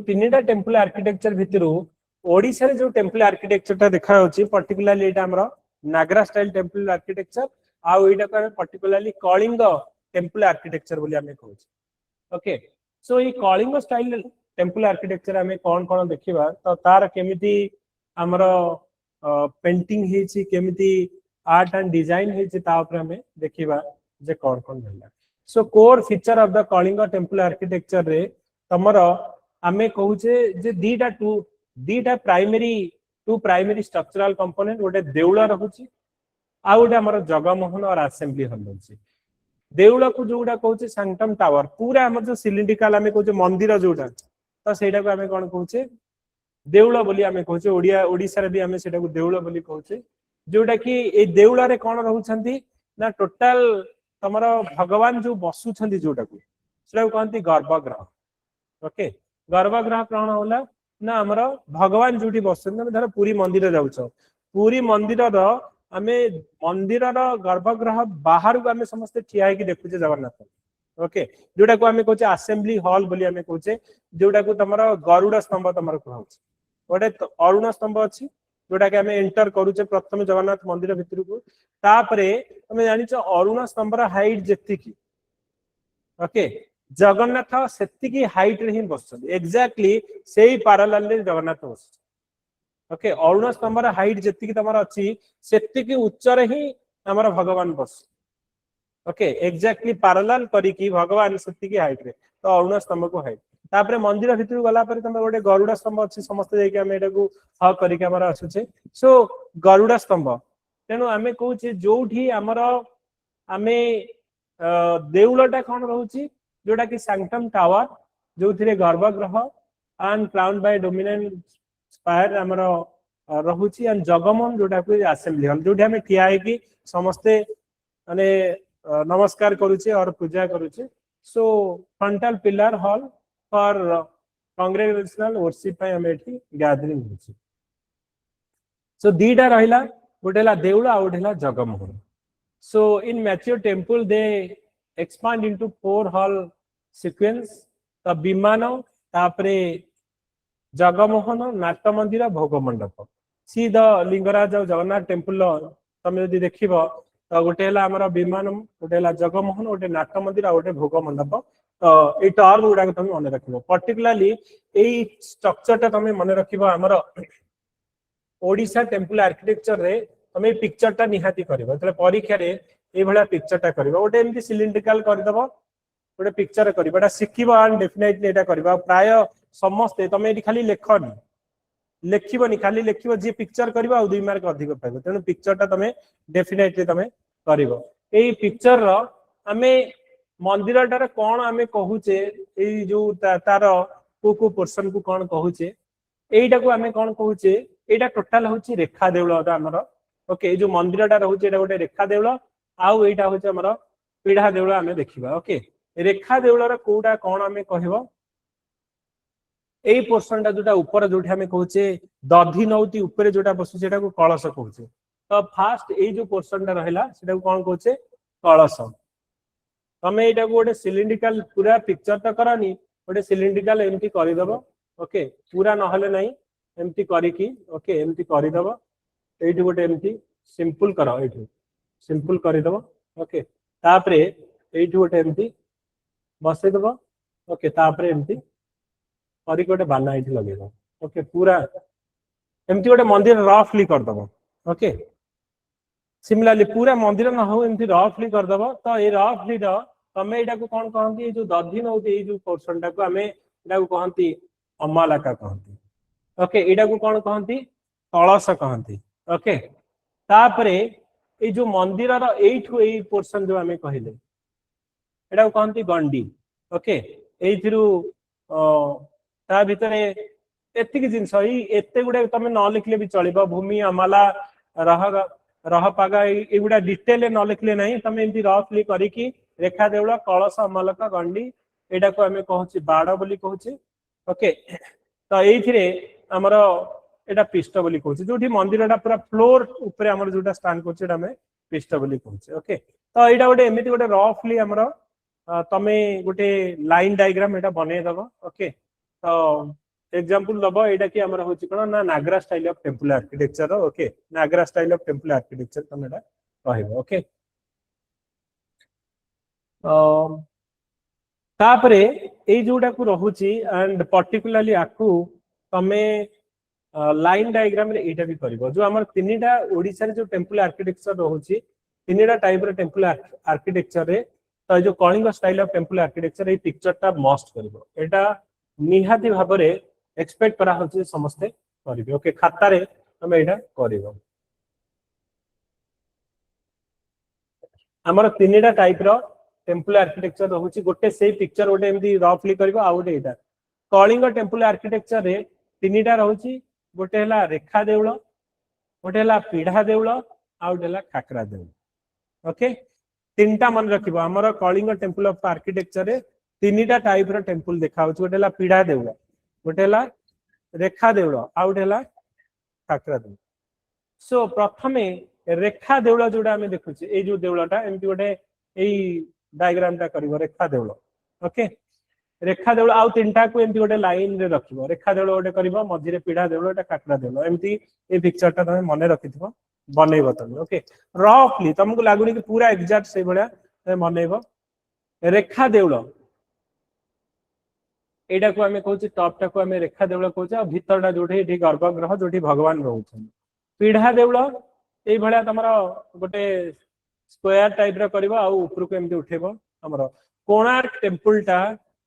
तीनटा temple architecture भितर ओडिशा रे जो टेम्पल आर्किटेक्चर टा देखा होची पर्टिकुलरली एटा हमरो नागरा स्टाइल टेम्पल आर्किटेक्चर आउ एटा को पर्टिकुलरली कलिंग टेम्पल आर्किटेक्चर बोली हमें कहूची। ओके सो ये कलिंग स्टाइल टेम्पल आर्किटेक्चर हमें कौन कौन देखिबा तो तार केमिति हमरो पेंटिंग हेची केमिति आर्ट एंड डिजाइन हेची ता ऊपर हमें देखिबा जे कौन कौन रहला। So core feature of the Kalinga temple architecture रे तमरो आमे कहूचे जे दीटा प्राइमरी स्ट्रक्चरल कंपोनेंट गोटे देउल रहुची आ गोटे हमर जगमोहन और असेंबली हॉल रहुची। देउल को जोटा कहूचे सैंक्टम टावर पूरा हमर जो सिलिंड्रिकल आमे कहूचे मंदिर जोटा तो सेटा को आमे कोन कहूचे देउल बोली आमे कहूचे ओडिसा रे भी आमे सेटा को देउल बोली कहूचे जोटा कि ए देउल रे कोन रहउछंती ना टोटल तमरो भगवान जो बसुछंती जोटा को सेटा को कहंती गर्भगृह। ओके गर्भगृह कौन होला ना हमर भगवान जोटी बसुछंती धर पूरी मंदिर जाउछ पूरी मंदिर रो आमे मंदिर रो गर्भगृह बाहर को आमे समस्त ठिया है कि देखुचे जगन्नाथ। ओके जोटा को आमे कहूचे असेंबली हॉल बोली आमे कहूचे जोटा को तमरो गरुड़ स्तंभ तमरो कहउछ गोटे अरुण स्तंभ अछि जोटा कि आमे एंटर करूचे प्रथम जगन्नाथ मंदिर भितर को तापरे तमे जानिछ अरुण स्तंभर हाइट जेति की ओके जगन्नाथ सेति हाइट रे ही बसछन एग्जैक्टली सेही पैरेलल रे जगन्नाथ बस। ओके अरुण स्तंभर हाइट जेति तमर अछि सेति उच्च रे ही हमर भगवान बस। ओके एग्जैक्टली पैरेलल करी की भगवान सेति हाइट रे तो अरुण स्तंभ को हाइट तापरे मंदिर भितर गला पर तमे गोटे गरुड़ स्तंभ अछि समस्त जाय के हम एटा को ह करी के हमर असुचे सो गरुड़ स्तंभ तेनु आमे कहूचे जोठी हमर आमे देउलटा कोन रहउची जोटा कि सैंक्टम टावर जो थिरे garbhagriha and crown by dominant spire हमर रहउची एंड जगमोहन जोटा को असेंबली हॉल जोठी हमें ठिया है कि समस्ते माने नमस्कार करूचे और पूजा करूचे। So frontal pillar hall for congregational worship पे हमें एठी गैदरिंग होची। सो दीटा रहिला गोटेला देउल आ गोटेला jagamohan. So in mature temple they expand into 4 hall sequence the विमान तापरे जगमोहन नाट्य मंदिर भोग मंडप see the Lingaraj Jagannath temple तमे यदि देखिबो तो गोटेला हमर विमान गोटेला जगमोहन गोटे नाट्य मंदिर आ गोटे भोग मंडप तो ए टर्म गुडा को तमे मने रखिबो पर्टिकुलरली एई स्ट्रक्चर ता तमे मने रखिबो हमर ओडिशा टेम्पल आर्किटेक्चर रे तमे पिक्चर ता निहाती करबो तले परीक्षा रे ए भला पिक्चर टा करबो गोटे एमती सिलिंड्रिकल कर दबो गोटे पिक्चर करबो एटा सिखिबो एंड डेफिनेटली एटा करबो प्राय समस्त तमे एटी खाली लेखनी लेखिबोनी खाली लेखिबो जे पिक्चर करबो आ 2 मार्क अधिक पाइबो तेनु पिक्चर टा तमे डेफिनेटली तमे करबो। एई पिक्चर रो हमें मंदिर टारे कोन हमें कहूचे एई जो तार को पोर्शन को कोन कहूचे एईटा को हमें कोन कहूचे एटा टोटल होची रेखा देउल हमर। ओके जो मंदिर टा रहूचे एटा गोटे रेखा देउल आउ एटा होचे हमर पीढ़ा देउल हमें देखिबा। ओके रेखा देउल रे कोडा कोन हमें कहबो एई पोर्शन टा जोटा ऊपर जोठी हमें कहूचे दधी नौती ऊपर जोटा बसु सेटा को कलश कहूचे तो फास्ट एई जो पोर्शन टा रहला सेटा को कोन कहूचे कलश। तमे एटा को गोटे सिलिंड्रिकल पूरा पिक्चर ता करानी गोटे सिलिंड्रिकल एमती करि दबो। ओके पूरा नहले नहीं एमती करी की ओके एमती करि दबो एठी गोटे एमती सिंपल करो एठी सिंपल करि दबो। ओके तापरे एठी गोटे एमती बसे दबो। ओके तापरे एमती करी गोटे बाना एठी लगे दबो। ओके पूरा एमती गोटे मंदिर रफली कर दबो। ओके सिमिलरली पूरा मंदिर न हो एमती रफली कर दबो तो ए रफली रो तमे एटा को कोन कहंती जो दधी नौती ए जो पोर्शन टा को हमें एटा को कहंती अमालका कहंती। ओके एटा को कोन कहंती कलश कहंती। ओके तापरे ए जो मंदिर रो एठु ए पोर्शन जो हमें कहले एटा को कहंती गंडी। ओके एथिरु ता भितरे एतिक जिंस एते गुडे तमे न लिखले भी चलिबो भूमि अमाला रह पागा एगुडा डिटेल न लिखले नहीं तमे एंती रफली करी की रेखा देउला कलश अमालका गंडी एटा को हमें कहूची बाड़ बोली कहूची। ओके तो एथिरे हमर एटा पिष्ट बोली कहूची जोठी मंदिरटा पूरा फ्लोर ऊपर हमर जोटा स्टैंड करछ एटा हमें पिष्ट बोली कहूची। ओके तो एटा गोटे एमिति गोटे रफली हमर तमे गोटे लाइन डायग्राम एटा बने दबो। ओके तो एग्जांपल दबो एटा कि हमर होची कोन ना Nagara style of temple architecture okay Nagara style of temple architecture तमेटा कहबो ओके तापरे ए जोटा को रहुची एंड पर्टिकुलरली आकू तमे लाइन डायग्राम रे एटा भी करबो जो हमर तीनटा ओडिसा रे जो टेंपल आर्किटेक्चर रहुची तीनटा टाइप रे टेंपल आर्किटेक्चर रे तो जो Kalinga style of temple architecture ए पिक्चर टा मस्ट करबो एटा निहाती भाबरे एक्सपेक्ट करा होची समस्ते करबे ओके खाता रे हम एटा करबो हमर तीनटा टाइप रो टेंपल आर्किटेक्चर रहुची गोटे से पिक्चर गोटे एमदी रफली करबो आ गोटे एटा कलिंग टेंपल आर्किटेक्चर रे तीनटा रहुची गोटे हला रेखा देउळ गोटे हला पीढ़ा देउळ आ गोटे हला खाकरा देउळ ओके तीनटा मन रखिबो हमर कलिंग टेंपल ऑफ आर्किटेक्चर रे तीनटा टाइप रो टेंपल देखा होची गोटे हला पीढ़ा देउळ गोटे हला रेखा देउळ आ गोटे हला खाकरा देउळ सो प्रथमे रेखा देउळ जोडा हमें देखुची ए जो देउळटा एमती गोटे एई डायग्राम टा करिवो रेखा देउळ ओके रेखा देउळ आउ तीनटा को एमती गोटे लाइन रे रखिबो रेखा देउळ गोटे करिवो मझी रे पीढ़ा देउळ एटा खाकरा देउळ एमती ए पिक्चर टा तमे मने रखिथिबो बनेइबो तमे ओके रफली तुमको लागुनी कि पूरा एग्जैक्ट से भलिया तमे बनेइबो रेखा देउळ एटा को हमें कहूची टॉप टा को हमें रेखा देउळ कहूची आ भीतरटा जोठी एठी गर्भगृह जोठी भगवान रहउछन पीढ़ा देउळ ए भलिया तमरो गोटे स्क्वायर टाइप रा करबो आ ऊपर को एमती उठेबो हमरो कोणार्क टेंपल टा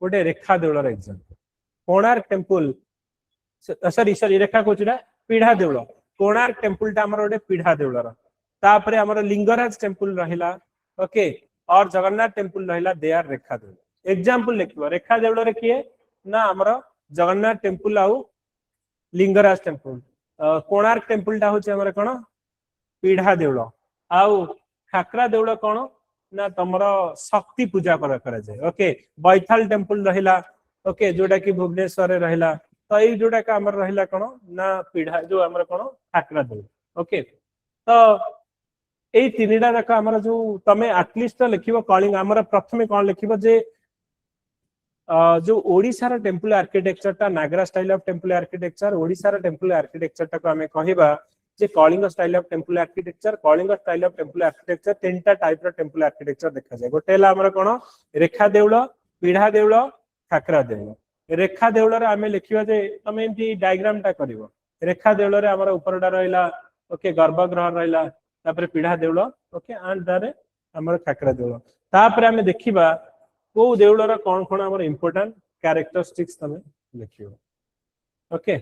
गोटे रेखा देउळर एग्जांपल कोणार्क टेंपल सॉरी रेखा कोचडा पीढ़ा देउळ कोणार्क टेंपल टा हमर गोटे पीढ़ा देउळर तापरे हमर लिंगराज टेंपल रहिला ओके और जगन्नाथ टेंपल रहिला दे आर रेखा देउळ एग्जांपल लिखबो रेखा देउळर किए ना हमर जगन्नाथ टेंपल आउ लिंगराज टेंपल कोणार्क टेंपल टा होचे हमर कोन पीढ़ा देउळ आउ खाकरा देउळ कोन ना तमरो शक्ति पूजा करा जाय ओके बैथल टेंपल रहिला ओके जोटा कि भुवनेश्वर रे रहिला तो ए जोटा का हमर रहिला कोन ना पीढ़ा जो हमर कोन खाकरा देउळ ओके तो ए तीनटा रका हमर जो तमे एटलीस्ट तो लिखिबो कलिंग हमर प्रथमे कोन लिखिबो जे जो ओडिसा रा टेंपल आर्किटेक्चर टा Nagara style of temple architecture Odisha रा टेंपल आर्किटेक्चर टा को हमें कहिबा जे Kalinga style of temple architecture Kalinga style of temple architecture तीनटा टाइप रो टेंपल आर्किटेक्चर देखा जाय गोटे ला हमर कोन रेखा देउळ पीढ़ा देउळ खाकरा देउळ रेखा देउळ रे हमें लिखिबा जे तमे एमती डायग्राम टा करिवो रेखा देउळ रे हमर ऊपरटा रहिला ओके गर्भगृह रहिला तापर पीढ़ा देउळ ओके एंड दारे हमर खाकरा देउळ तापर हमें देखिबा को देउळ रा कोन कोन हमर इंपोर्टेंट कैरेक्टरिस्टिक्स तमे लिखियो ओके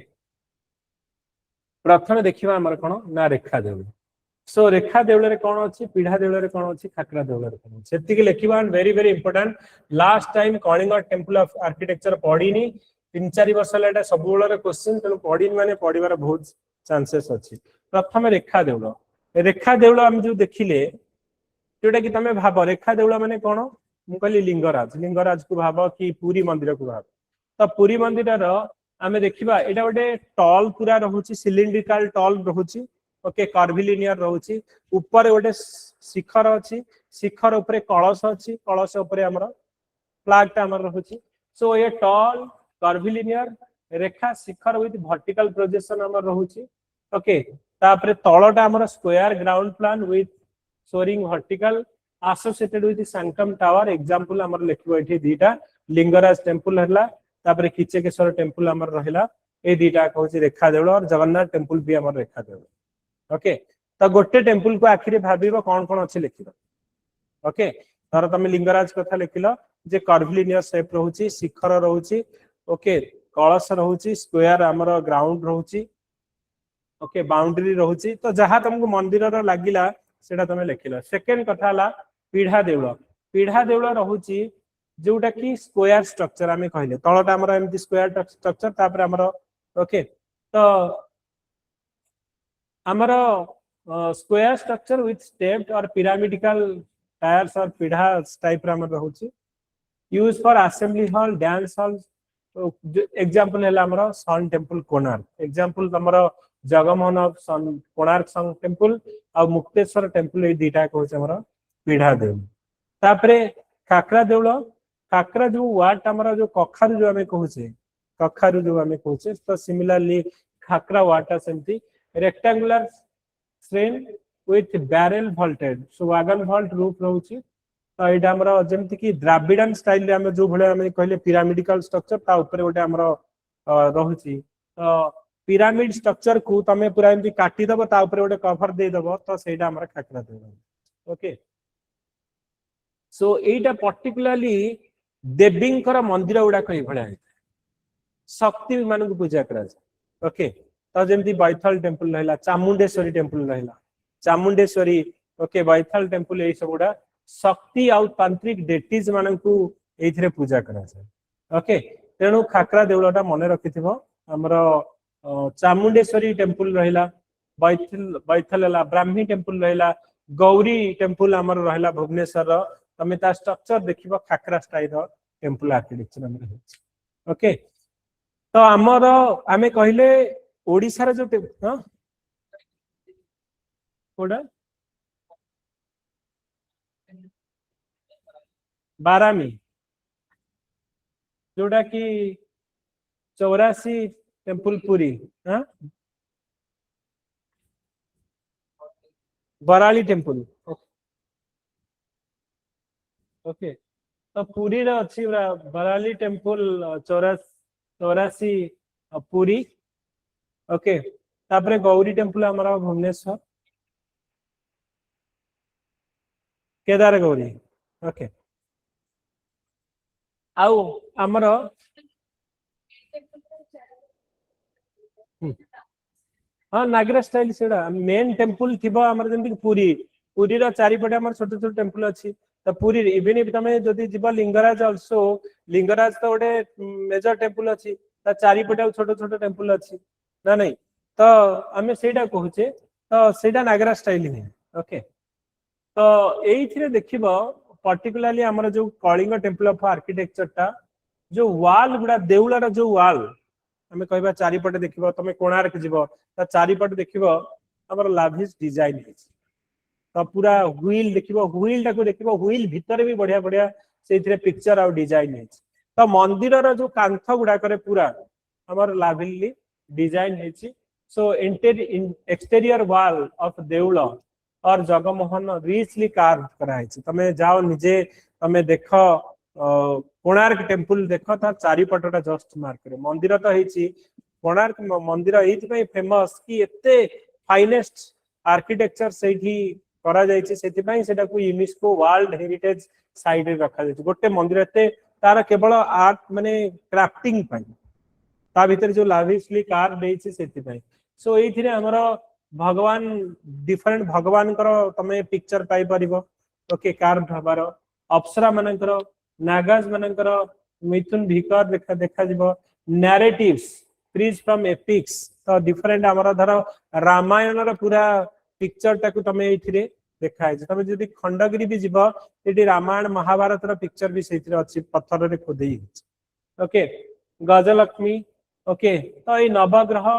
प्रथमे देखिबा हमर कोन ना रेखा देउळ सो रेखा देउळ रे कोन अछि पीढ़ा देउळ रे कोन अछि खाकरा देउळ रे कोन सेति के लिखिबा and very very important last time Kalinga temple of architecture पढिनी 3-4 वर्ष लेटा सब बेल रे क्वेश्चन तनु पढिन माने पढिबार बहुत चांसेस अछि प्रथमे रेखा देउळ हम जो देखिले जोटा कि तमे भाबो रेखा देउळ माने कोन मु कहली लिंगराज को भाबो कि पूरी मंदिर को भाबो तो पूरी मंदिर रो आमे देखिबा एटा गोटे टॉल पूरा रहउची सिलिंड्रिकल टॉल रहउची ओके कर्विलिनियर रहउची ऊपर गोटे शिखर अछि शिखर ऊपर कलश अछि कलश ऊपर हमर फ्लैग टा हमर रहउची सो ये tall curvilinear rekha shikhara with vertical projection हमर रहउची ओके तापरे तळटा हमर square ground plan with soaring vertical associated with sanctum tower example हमर लिखबो एठी दीटा लिंगराज टेंपल हला तापरे किचकेश्वर टेंपल हमर रहिला ए दीटा कहूची रेखा देउळ और जगन्नाथ टेंपल भी हमर रेखा देउळ ओके तो गोटे टेंपल को आखिरे भाबिबो कोन कोन अछि लिखिबो ओके तर तमे लिंगराज कथा लिखिलो जे कर्विलिनियर शेप रहउची शिखर रहउची ओके कलश रहउची स्क्वायर हमर ग्राउंड रहउची ओके बाउंड्री रहउची तो जहा तुमको मंदिर रो लागिला सेटा तमे लिखिलो सेकंड कथा हला पीढ़ा देउळ रहउची जोटा कि स्क्वायर स्ट्रक्चर हमें कहले तळटा हमर एमती स्क्वायर स्ट्रक्चर तापर हमर ओके तो हमर स्क्वायर स्ट्रक्चर विथ स्टेप्ड और पिरामिडिकल टायर्स और पीढ़ा टाइप रा हमर रहउची use for assembly hall dance hall example हला हमर सन टेंपल कोणार्क एग्जांपल हमर jagamohan of sun Konark sun temple और मुक्तेश्वर टेंपल ए दीटा कहउछ हमर पीढ़ा देउळ तापरे खाकरा देउळ काकरा जो वाट हमर जो कखार जो हमें कहूचे कखारु जो आमे कहूचे तो सिमिलरली खाकरा वाटा सेमती rectangular shrine with barrel vaulted so wagon vault roof रहउची तो एटा हमरा जेमति कि द्राविडन स्टाइल रे आमे जो भले आमे कहले पिरामिडिकल स्ट्रक्चर ता ऊपर गोटे हमरा रहउची तो पिरामिड स्ट्रक्चर को तमे पूरा एमती काटी दबो ता ऊपर गोटे कवर दे दबो तो सेटा हमरा खाकरा देबो ओके सो एटा पर्टिकुलरली देवींकर मंदिर गुडा कई भले शक्ति मान को पूजा करा ओके तो जेमती बैथल टेम्पल रहला चामुंडेश्वरी टेम्पल रहला चामुंडेश्वरी ओके बैथल टेम्पल ए सब गुडा शक्ति आउ तांत्रिक डेटीज मान को एथिरे पूजा करा ओके तेणु खाकरा देउलटा मन रखिथिबो हमरो चामुंडेश्वरी टेम्पल रहला बैथल हला ब्राह्मी टेम्पल रहला गौरी टेम्पल हमर रहला भुवनेश्वर तमे ता स्ट्रक्चर देखिबो खाकरा स्टाइल रो टेम्पल आर्किटेक्चर हमर ओके तो हमर आमे कहिले ओडिसा रे जो हां कोडा बारामी जोड़ा कि 84 टेम्पल पुरी हाँ बराली टेम्पल ओके तो पुरी रे अछि बराली टेम्पल 84 पुरी ओके तापरे गौरी टेम्पल हमारा भुवनेश्वर केदार गौरी ओके आउ हमर हाँ नागरा स्टाइल सेड़ा मेन टेम्पल थिबा हमर जेंति पुरी पुरी रा चारि पटे हमर छोट छोट टेम्पल अछि तो पुरी इवन इफ तमे जदी जिबा लिंगराज आल्सो लिंगराज तो गोटे मेजर टेम्पल अछि ता चारि पटे छोट छोट टेम्पल अछि ना नहीं तो हमें सेटा कहूचे तो सेटा नागरा स्टाइल है ओके तो एइथिरे देखिबो पर्टिकुलरली हमर जो कलिंग टेम्पल ऑफ आर्किटेक्चर ता जो वाल गुडा देउलार जो वाल हमें कहबा चारि पटे देखिबो तमे कोणार्क जिवो ता चारि पटे देखिबो हमर लाभिस डिजाइन है तो पूरा व्हील देखिबो व्हील टाको देखिबो व्हील भीतर भी बढ़िया बढ़िया सेथिरे पिक्चर आ डिजाइन है तो मंदिर रा जो कांथ गुडा करे पूरा हमर लाभिली डिजाइन है सो एक्सटीरियर वॉल ऑफ देउल और जगमोहन रिचली कार्व कराई तमे जाओ निजे तमे देखो कोणार्क टेम्पल देखो ता चारि पटटा जस्ट मार्क करे मंदिर तो हेची कोणार्क मंदिर एथि पई फेमस कि एते फाइनेस्ट आर्किटेक्चर सेठी करा जायछि सेति पई सेटा को यूनेस्को वर्ल्ड हेरिटेज साइट रे रखा जायछि गोटे मंदिर एते तार केवल आर्ट माने क्राफ्टिंग पई ता भीतर जो लाविशली कार देछि सेति पई सो एथिरे हमरो भगवान डिफरेंट भगवान करो तमे पिक्चर पाई परिबो ओके कार्व हबार अप्सरा मानकर नागाज मानकर मिथुन भिकर देखा जिवो नैरेटिव्स प्रीज फ्रॉम एपिक्स तो डिफरेंट हमरो धर रामायण रा पूरा पिक्चर टाकू तमे एथिरे देखाय जे तमे जदी खंडगिरी भी जिवो एटी रामायण महाभारत रा पिक्चर भी सेथिरे अछि पत्थर रे खोदेई ओके गजलक्ष्मी ओके तो ए नवग्रह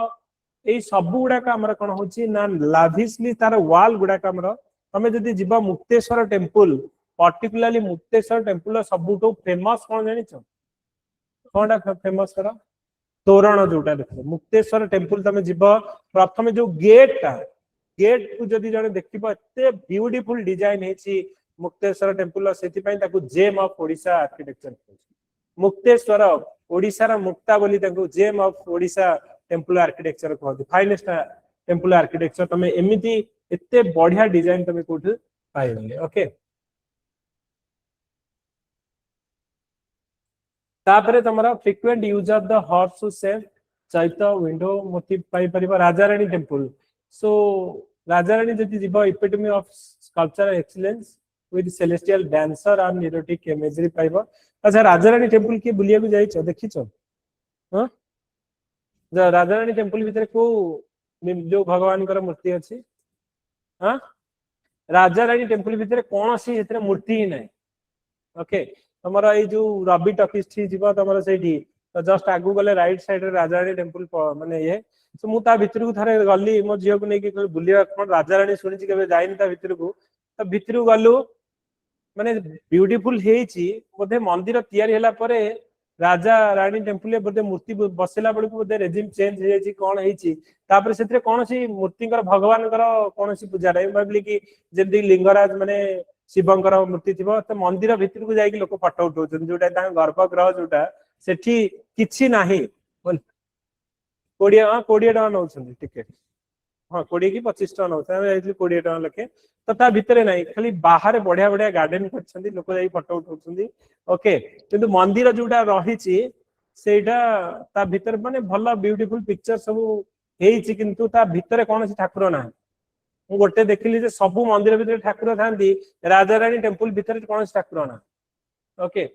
ए सब गुडा का हमर कोन होची ना लाभिसली तार वॉल गुडा का हमर तमे जदी जिवो Mukteswar temple particularly Mukteswar temple सबुटो फेमस कोन जानि छ कोनडा फेमस करा तोरण जोटा देखो मुक्तेश्वर टेम्पल तमे जिवो प्रथम जो गेट को जदी जने देखिबो एते ब्यूटीफुल डिजाइन हेची मुक्तेश्वर टेम्पल सेति पई ताकू gem of Odisha architecture Mukteshwar Odisha रा मुक्ता बोली ताकू gem of Odisha temple architecture कहते फाइनेस्ट टेम्पल आर्किटेक्चर तमे एमिति एते बढ़िया डिजाइन तमे कोठी पाइबे ओके तापरे तमरा frequent use of the horse shape chaitya window motif पाई परिबा राजारानी टेम्पल सो राजारानी जति जीव epitome of sculptural excellence with celestial dancer और निरोटिक इमेजरी पाइबो अच्छा राजारानी टेम्पल के बुलिया को जाई छ देखि छ हां ज राजारानी टेम्पल भीतर को जो भगवान कर मूर्ति अछि हां राजारानी टेम्पल भीतर कोनसी एतरे मूर्ति ही नै ओके तमरा ए जो रवि टॉकीज थी जीव तमरा सेठी तो जस्ट आगु गले राइट साइड रे राजारानी टेम्पल माने ये तो मु ता भितर को थारे गल्ली मो जियो को नै कि बुलिया कोन राजारानी सुनि छि केबे जाइन ता भितर को गल्लु माने ब्यूटीफुल हेची बोधे मंदिर तयारी हला परे राजा रानी टेम्पल बोधे मूर्ति बसला बेलू बोधे रेजिम चेंज हो कौन होपर से कौन सी मूर्ति भगवान कौन सी पूजा रही भाविली कि जमी लिंगराज माने शिवंकर मूर्ति थी तो मंदिर भितर को जाकि लोक फटो उठाऊँ जोटा गर्भगृह जोटा सेठी किछि नाही 20 टका नौ टिकेट हाँ 20 कि 25 टका नौ 20 टका लखे तो ता भितर नहीं खाली बाहर बढ़िया बढ़िया गार्डन कर लोक जाई फटो उठाउछंदी ओके किंतु मंदिर जोटा रही सेटा ता भितर माने भल ब्यूटीफुल पिक्चर सब हेछि किंतु ता भितर कौन सी ठाकुर ना मु गोटे देखिली जे सब मंदिर भितर ठाकुर थांती राजा रानी टेम्पल भितर कौन सी ठाकुर ना okay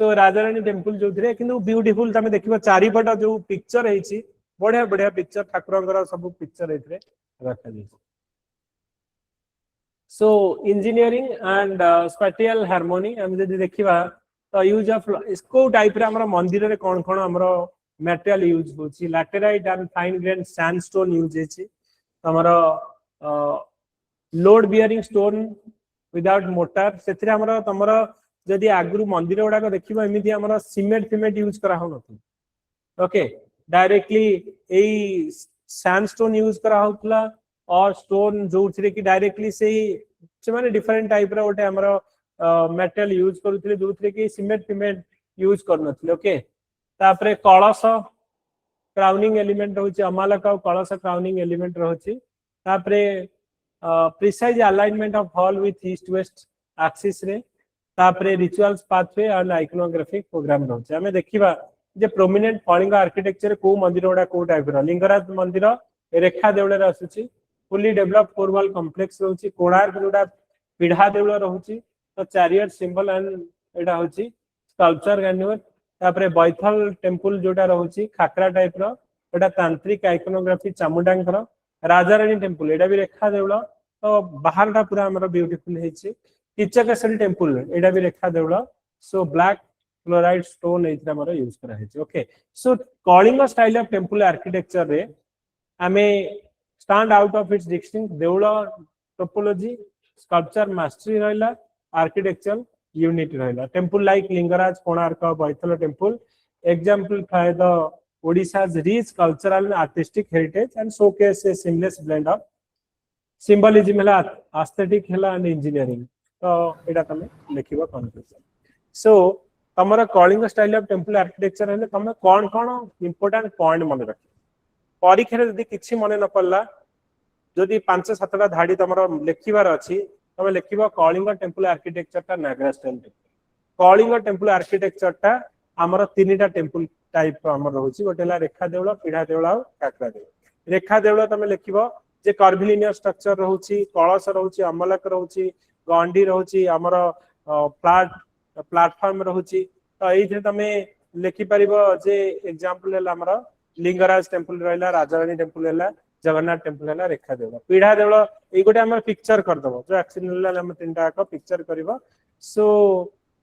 so Raja Rani temple जो थे किंतु ब्यूटीफुल तमे देखिबो चारिपट जो पिक्चर हेछि बढ़िया बढ़िया पिक्चर ठाकुर सब पिक्चर एथरे रखा जाय सो इंजीनियरिंग एंड स्पैटियल हार्मोनी हम जदि देखिबा तो यूज ऑफ इसको टाइप रे हमर मंदिर रे कोन कोन हमर मटेरियल यूज होछि laterite and fine grain sandstone use हेछि हमर load bearing stone without mortar सेथरे हमर तमर जदि आगुरु मंदिर गुड़ाक देखिबा एमिति हमर सीमेंट यूज करा हो नथि ओके डायरेक्टली एई सैंडस्टोन यूज करा होतला और स्टोन जो कि डायरेक्टली से माने डिफरेंट टाइप रो ओटे हमर मेटल यूज करूथले जोथरे कि सीमेंट यूज करनथले ओके तापरे कलश क्राउनिंग एलिमेंट होछि अमालक और कलश क्राउनिंग एलिमेंट रहछि तापरे precise alignment of hall with east west axis रे तापरे rituals pathway and iconographic programme रहछि हमें देखिबा जे प्रोमिनेंट कलिंग आर्किटेक्चर को मंदिर गुडा को टाइप रो लिंगराज मंदिर रेखा देउळे रे आसुछि फुली डेवलप फोरवाल कॉम्प्लेक्स रहउछि कोणार्क जोडा पीढ़ा देउळ रहउछि तो चैरियट सिंबल एंड एटा होछि स्कल्पचर ग्रैन्युलर तापरे बैथल टेम्पल जोडा रहउछि खाकरा टाइप रो एटा तांत्रिक आइकोनोग्राफी चामुंडांकर राजा रानी टेम्पल एटा भी रेखा देउळ तो बाहरटा पूरा हमर ब्यूटीफुल हेछि किचकेश्वरी टेम्पल एटा भी रेखा देउळ सो ब्लैक क्लोराइड स्टोन एथरा हमर यूज करा हेछि okay so Kalinga style of temple architecture रे हमें stand out of its distinct देउଳ टोपोलॉजी स्कल्पचर मास्टरी रहला आर्किटेक्चरल यूनिट रहला temple like Lingaraj Konark Vaital temple exemplify the Odisha's rich cultural and artistic heritage and showcase a seamless blend of symbolism हला aesthetic हला and engineering तो एटा तमे लिखिबो conclusion so तमरा Kalinga style of temple architecture हले तमे कोन कोन इंपोर्टेंट पॉइंट मन रख परीक्षा रे जदि किछि मने न पड़ला जदि 5-7टा धाडी तमरो लिखिबार अछि तमे लिखिबो कलिंग टेम्पल आर्किटेक्चर ता नागरा स्टाइल कलिंग टेम्पल आर्किटेक्चर ता हमर तीनटा टेम्पल टाइप हमर रहउछि गोटेला रेखा देउळ पीढ़ा देउळ आ काकरा देउळ रेखा देउळ तमे लिखिबो जे कर्विलिनियर स्ट्रक्चर रहउछि कळस रहउछि अमलक रहउछि गंडी रहउछि हमर प्लेटफॉर्म रहउछि तो एइथे तमे लिखि परिबो जे एग्जांपल हला हमर लिंगराज टेम्पल रहला राजारानी टेम्पल रहला जगन्नाथ टेम्पल रहला रेखा देउळ पीढ़ा देउळ ए गोटे हमर पिक्चर कर दबो जो एक्शन हला हम तीनटा का पिक्चर करबो सो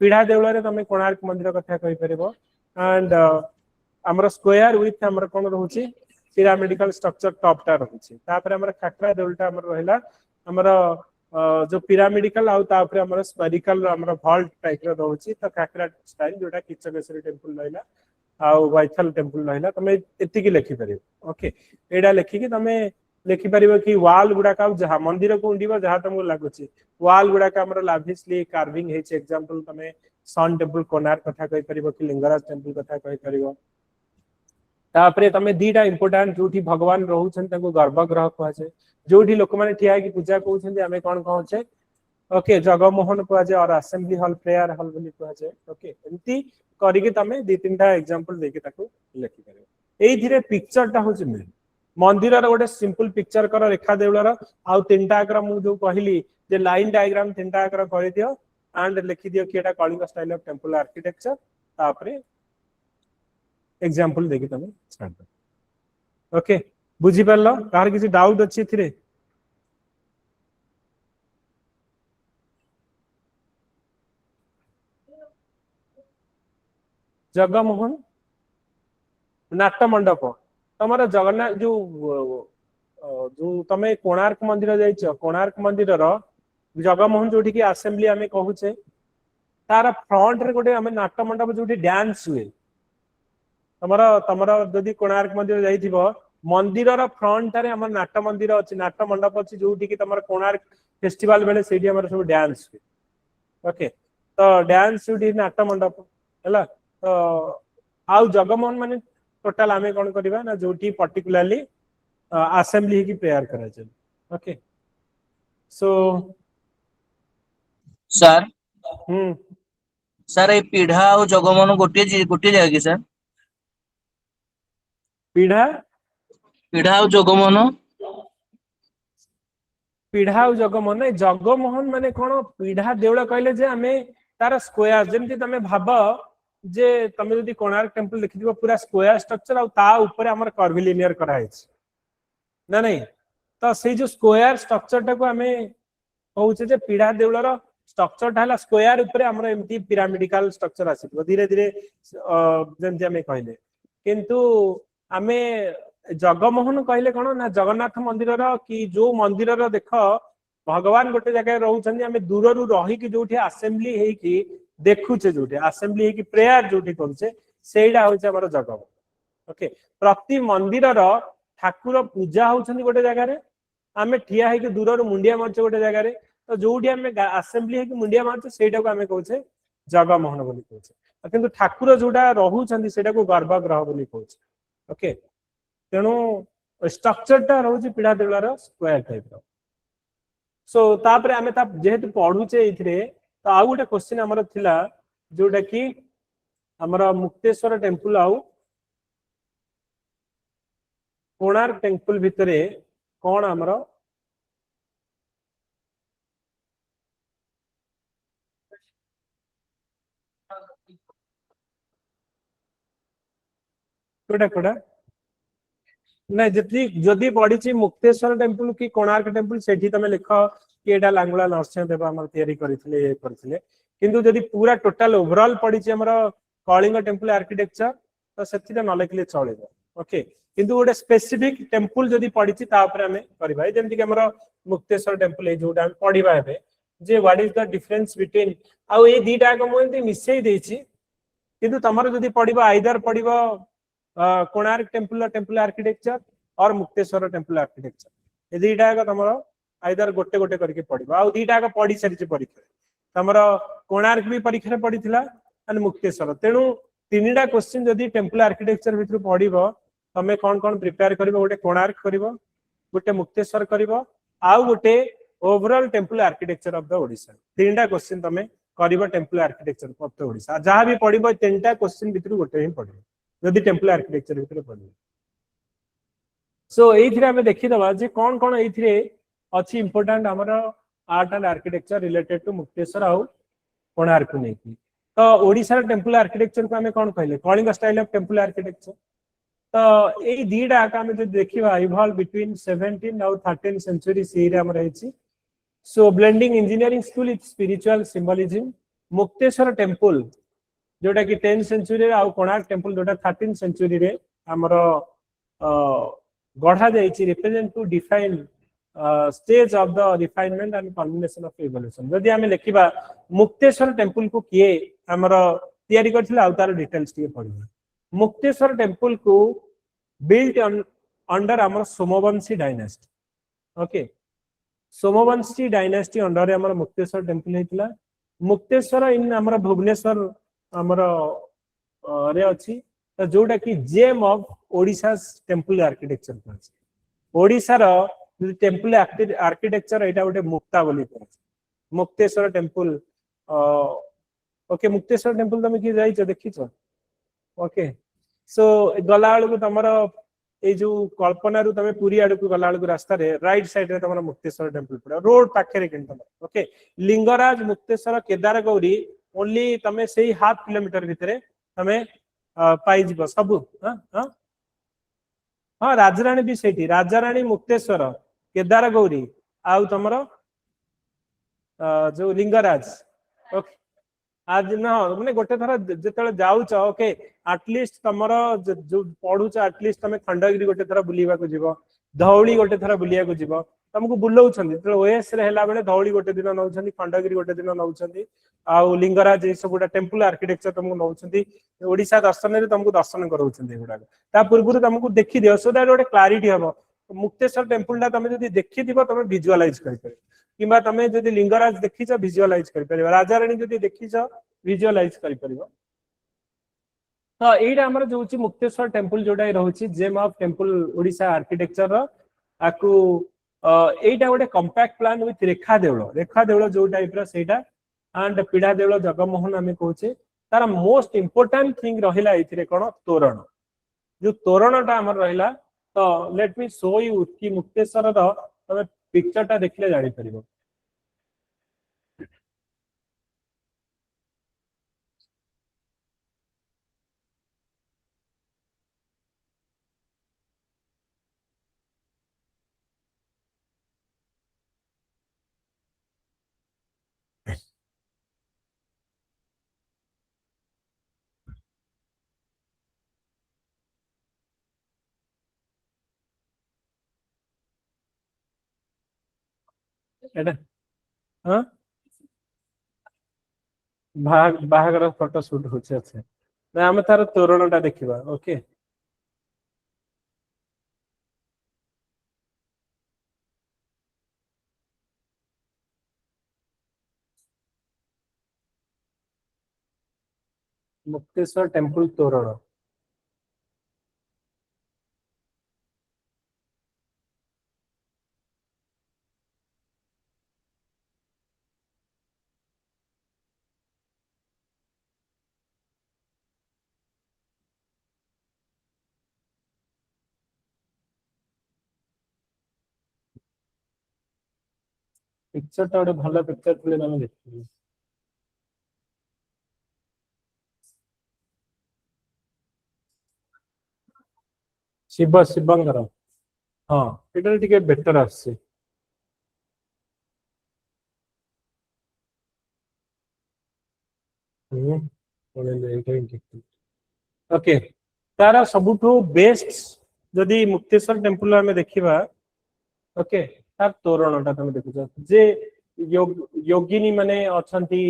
पीढ़ा देउळ रे तमे कोणार्क मंदिर कथा कहि परिबो एंड हमर स्क्वायर विथ हमर कोन रहउछि पिरामिडिकल स्ट्रक्चर टॉप टा रहउछि तापर हमर खाकरा देउळटा हमर रहला हमर जो पिरामिडिकल आउ तापर हमर स्फेरिकल हमर वॉल्ट टाइप रो रहउछि त खाकरा स्टाइल जोटा किचकेश्वरी टेम्पल रहला आउ बैथल टेम्पल रहला तमे एति की लिखि परिबो ओके एडा लिखि कि तमे लिखि परिबो कि वॉल गुडा का जहा मंदिर को उंडीबो जहा तमको लागुछि वॉल गुडा का हमर लाभिसली कार्विंग हेछि एग्जांपल तमे सन टेम्पल कोणार्क कथा कहि परिबो कि लिंगराज टेम्पल कथा कहि परिबो तापरे तमे दीटा इंपोर्टेंट जोठी भगवान रहउ छन ताको गर्भगृह कहै छै जोठी लोक माने ठिया कि पूजा कहउ छन हमें कोन कहउ छै ओके जगमोहन कहै छै और असेंबली हॉल प्रेयर हॉल बोली कहै छै ओके एंती करिके तमे दि तीनटा एग्जांपल देके ताको लिखि परिबो एई धीरे पिक्चर ता होछि मेन मंदिर रो गोटे सिंपल पिक्चर कर रेखा देउळर आ तीनटा आकर मु जो कहली जे लाइन डायग्राम तीनटा आकर करि दियो एंड लिखि दियो कि एटा Kalinga style of temple architecture तापरे एग्जांपल देके तमे स्टार्ट कर ओके बुझी परलो कार किसी डाउट अछि थिरे जगमोहन नाट्य मंडप तमरा जगन्नाथ जो तमे कोणार्क मंदिर जाइछ कोणार्क मंदिर रो जगमोहन जोठी की असेंबली हमें कहू छे तार फ्रंट रे गोटे हमें नाट्य मंडप जोठी डांस हुए तमरा तमरा जदि कोणार्क मंदिर जाइथिबो मंदिर रो फ्रंट रे हमर नाट्य मंदिर अछि नाट्य मंडप अछि जोठी कि तमर कोणार्क फेस्टिवल बेले सेठी हमर सब डांस ओके तो डांस जोठी नाट्य मंडप हला तो आउ जगमोहन माने टोटल आमे कोन करबा ना जोठी पर्टिकुलरली असेंबली की प्रेयर करा छै ओके सो सर हम्म सर ए पीढ़ा और जगमोहन गोटे जगह की सर पीढ़ा पीढ़ा और जगमोहन पीढ़ा और जगमोहन माने कोन पीढ़ा देउळ कहले जे आमे तार स्क्वायर जेमति तमे भाब जे तमे जदि कोणार्क टेंपल देखिदिबो पूरा स्क्वायर स्ट्रक्चर और ता ऊपर हमर कर्विलिनियर करा हैछ ना नहीं तो से जो स्क्वायर स्ट्रक्चर टाको आमे कहउछे जे पीढ़ा देउळर स्ट्रक्चर ता हला स्क्वायर ऊपर हमर एमती पिरामिडिकल स्ट्रक्चर आसीबो धीरे धीरे जेमति आमे कहले किंतु आमे जगमोहन कहले कोन ना जगन्नाथ मंदिर रो कि जो मंदिर रो देख भगवान गोटे जगह रहउछन आमे दूर रु रही कि जोठी असेंबली हेई कि देखुचे जोठी असेंबली हेई कि प्रेयर जोठी करछे सेइडा होइछ हमर जगमोहन ओके प्रति मंदिर रो ठाकुर पूजा होउछन गोटे जगह रे आमे ठिया हेई कि दूर रु मुंडिया मारछे गोटे जगह रे तो जोठी आमे असेंबली हेई कि मुंडिया मारछे सेइडा को आमे कहउछे जगमोहन बोली कहउछे किंतु ठाकुर जोटा रहउछन सेटा को गर्भगृह बोली कहउछे ओके तेणु स्ट्रक्चर टा रहउछि पीढ़ा देउळार स्क्वायर टाइप रो सो तापरे आमे ता जेहेतु पढुचे इथरे तो आउ गोटे क्वेश्चन हमर थिला जोटा कि हमर मुक्तेश्वर टेंपल आउ कोणार्क टेंपल भितरे कोन हमर कोडा कोडा नहीं जति जदि पढिछि मुक्तेश्वर टेंपल कि कोणार्क टेंपल सेठी तमे लिख कि एटा लांगुला नरसिंह देव हमर तयारी करथिले ये करथिले किंतु जदि पूरा टोटल ओवरऑल पढिछि हमर कलिंग टेंपल आर्किटेक्चर तो सेठी न लिखले चलेबो ओके किंतु गोटे स्पेसिफिक टेंपल जदि पढिछि ता ऊपर हमें करबा जेमति कि हमर मुक्तेश्वर टेंपल ए जोटा हम पढिबा हेबे जे what is the difference between आ ए दीटा को मो मिसई देछि किंतु तमर जदि पढिबा आइदर पढिबा कोणार्क टेंपल आर्किटेक्चर और मुक्तेश्वर टेंपल आर्किटेक्चर ए दीटा का तमरो आइदर गोटे गोटे करके पढिबो आ दीटा का पढि सारिछि परीक्षा तमरो कोणार्क भी परीक्षा रे पढिथिला एंड मुक्तेश्वर तेणु तीनटा क्वेश्चन जदि टेंपल आर्किटेक्चर भितर पढिबो तमे कोन कोन प्रिपेयर करबो गोटे कोणार्क करबो गोटे मुक्तेश्वर करबो आ गोटे overall temple architecture of the Odisha तीनटा क्वेश्चन तमे करबो temple architecture of the Odisha जहां भी पढिबो तीनटा क्वेश्चन भितर गोटे ही पढिबो जदि टेंपल आर्किटेक्चर भितर पढिबो सो एथिरे हमें देखि दबा जे कोन कोन एथिरे अछि इंपोर्टेंट हमर art and architecture related to Mukteshwar आउ कोणार्क नै तो ओडिशा टेंपल आर्किटेक्चर को हमें कोन कहले Kalinga style of temple architecture तो ए दीडा का हमें जो देखिबा इवॉल्व बिटवीन 17 और 13 सेंचुरी सी रे हम रहिछि so blending engineering school with spiritual symbolism Mukteswar temple जोटा कि 10 सेंचुरी आउ कोणार्क टेंपल जोटा 13 सेंचुरी रे हमरो गढ़ा जाइछि represent to define stage of the refinement and culmination of evolution जदि हमें लेखिबा मुक्तेश्वर टेंपल को किए हमरो तयारी करथिला आउ तार डिटेल्स टिके पढिबा मुक्तेश्वर टेंपल को बिल्ट अंडर हमर Somvanshi dynasty okay Somvanshi dynasty under हमर मुक्तेश्वर टेंपल हेतिला मुक्तेश्वर इन हमर भुवनेश्वर हमर रे अछि तो जोटा कि gem of Odisha temple architecture अछि ओडिशा रो टेंपल आर्किटेक्चर एटा गोटे मुक्ता बोली Mukteshwar temple okay Mukteshwar temple तमे कि जाइछ देखिछ ओके सो गला वाला को तमरो ए जो कल्पना रु तमे पूरी आड़ को गला वाला को रास्ता रे राइट साइड रे तमरो मुक्तेश्वर टेंपल पड़ा रोड पाखे रे किन ओके लिंगराज मुक्तेश्वर केदार गौरी ओनली तमे सेही हाफ किलोमीटर भितरे तमे पाई जिवो सब हां हां हां राजरानी भी सेठी राजारानी मुक्तेश्वर केदार गौरी आउ तमरो जो लिंगराज ओके आज ना माने गोटे थर जेतले जाउछ ओके एटलीस्ट तमर जो पढुछ एटलीस्ट तमे खंडगिरी गोटे थर बुलीबा को जीवो धौली गोटे थर बुलिया को जीवो तुमको बुलाउछन जेतले ओएस रे हैला बेले धौली गोटे दिन नउछन खंडगिरी गोटे दिन नउछन आ लिंगराज ए सब गोटे टेंपल आर्किटेक्चर तुमको नउछन ओडिशा दर्शन रे तुमको दर्शन करउछन एगुडा ता पूर्व तुमको देखि दियो सो दैट गोटे क्लैरिटी हबो मुक्तेश्वर टेंपल टा तमे जदी देखि दिबो तमे विजुअलाइज करि परिबो किबा तमे जदी लिंगराज देखिछ विजुअलाइज करि परिबो राजा रानी जदी देखिछ विजुअलाइज करि परिबो तो एटा हमर जो छि मुक्तेश्वर टेंपल जोडा रहउछि gem of temple Odisha architecture रो आकु एटा गोटे कंपैक्ट प्लान विथ रेखा देउଳ जो टाइप रो सेटा एंड पीढ़ा देउଳ जगमोहन हमें कहूचे तार मोस्ट इंपोर्टेंट थिंग रहिला एथिरे कोन तोरण जो तोरणटा हमर रहिला तो लेट मी शो यू कि मुक्तेश्वर रो तमे पिक्चर टा देखले जानि परिबो एटा हां बाहागर फोटो शूट होचे अच्छे ना हम तार तोरणटा देखिबा ओके मुक्तेश्वर टेंपल तोरण पिक्चर टा गोटे भलो पिक्चर थले हम देखिबो शिवंगर हां एटा टिके बेटर आछे ओके तारा सबुठु बेस्ट जदि मुक्तेश्वर टेंपल हमें देखिबा ओके तार तोरणटा तुम देखुछ जे योगिनी माने अछंती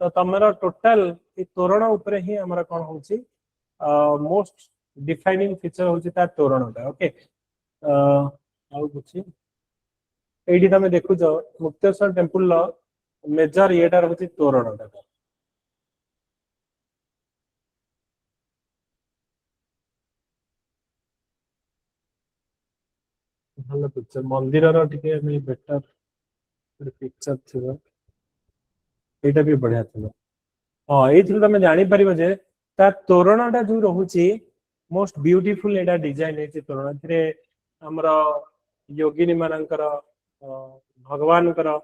तो तमरा टोटल ए तोरण ऊपर ही हमरा कोन होची मोस्ट डिफाइनिंग फीचर होची तार तोरणटा ओके आउ कुछ एडी तमे देखुछ मुक्तेश्वर टेंपल लो मेजर एटा होची तोरणटा भलो पिक्चर मंदिर रो टिके बेटर पिक्चर थिबो एटा भी बढ़िया थिबो हां एथि तमे जानि परिबो जे ता तोरणटा जो रहूची मोस्ट ब्यूटीफुल एटा डिजाइन है तोरण रे हमरा योगिनी मानकर भगवान कर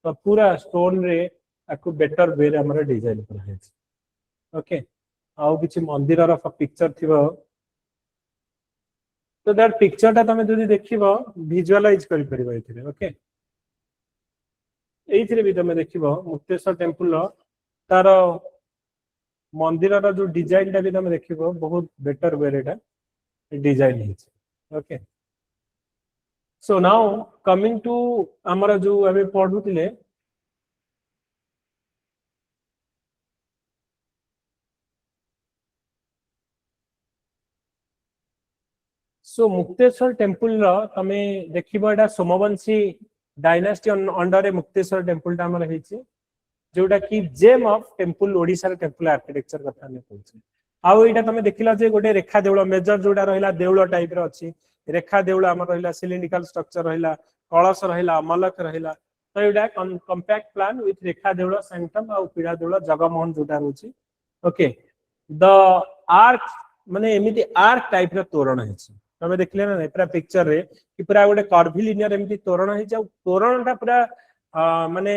तो पूरा स्टोन रे आकु बेटर वे रे हमरा डिजाइन कर है ओके आउ किछि मंदिर रो पिक्चर थिबो तो दैट पिक्चर ता तमे जदी देखिबो विजुअलाइज करि परिबो एथिरे ओके एथिरे भी तमे देखिबो मुक्तेश्वर टेंपल रो तार मंदिर रो जो डिजाइन टा भी तमे देखिबो बहुत बेटर वे रे डिजाइन है okay so now coming to हमारा जो अबे पढुतिले सो मुक्तेश्वर टेंपल रो तमे देखिबो एटा सोमवंशी डायनास्टी अंडर रे मुक्तेश्वर टेंपल टा हमर हेछि जोटा कि gem of temple Odisha temple architecture कथा हम कहछि आउ एटा तमे देखिला जे गोटे रेखा देउळ मेजर जोटा रहिला देउळ टाइप रो अछि रेखा देउळ हमर रहिला सिलिंड्रिकल स्ट्रक्चर रहिला कलश रहिला मलक रहिला तो एटा कंपैक्ट प्लान विथ रेखा देउळ सेंटम आउ पीड़ा देउळ जगमोहन जोटा रहछि ओके द आर्क माने एमिति आर्क टाइप रो तोरण हेछि तमे देखले ना पूरा पिक्चर रे कि पूरा गोटे कर्विलिनियर एमिति तोरण हेछि आ तोरणटा पूरा माने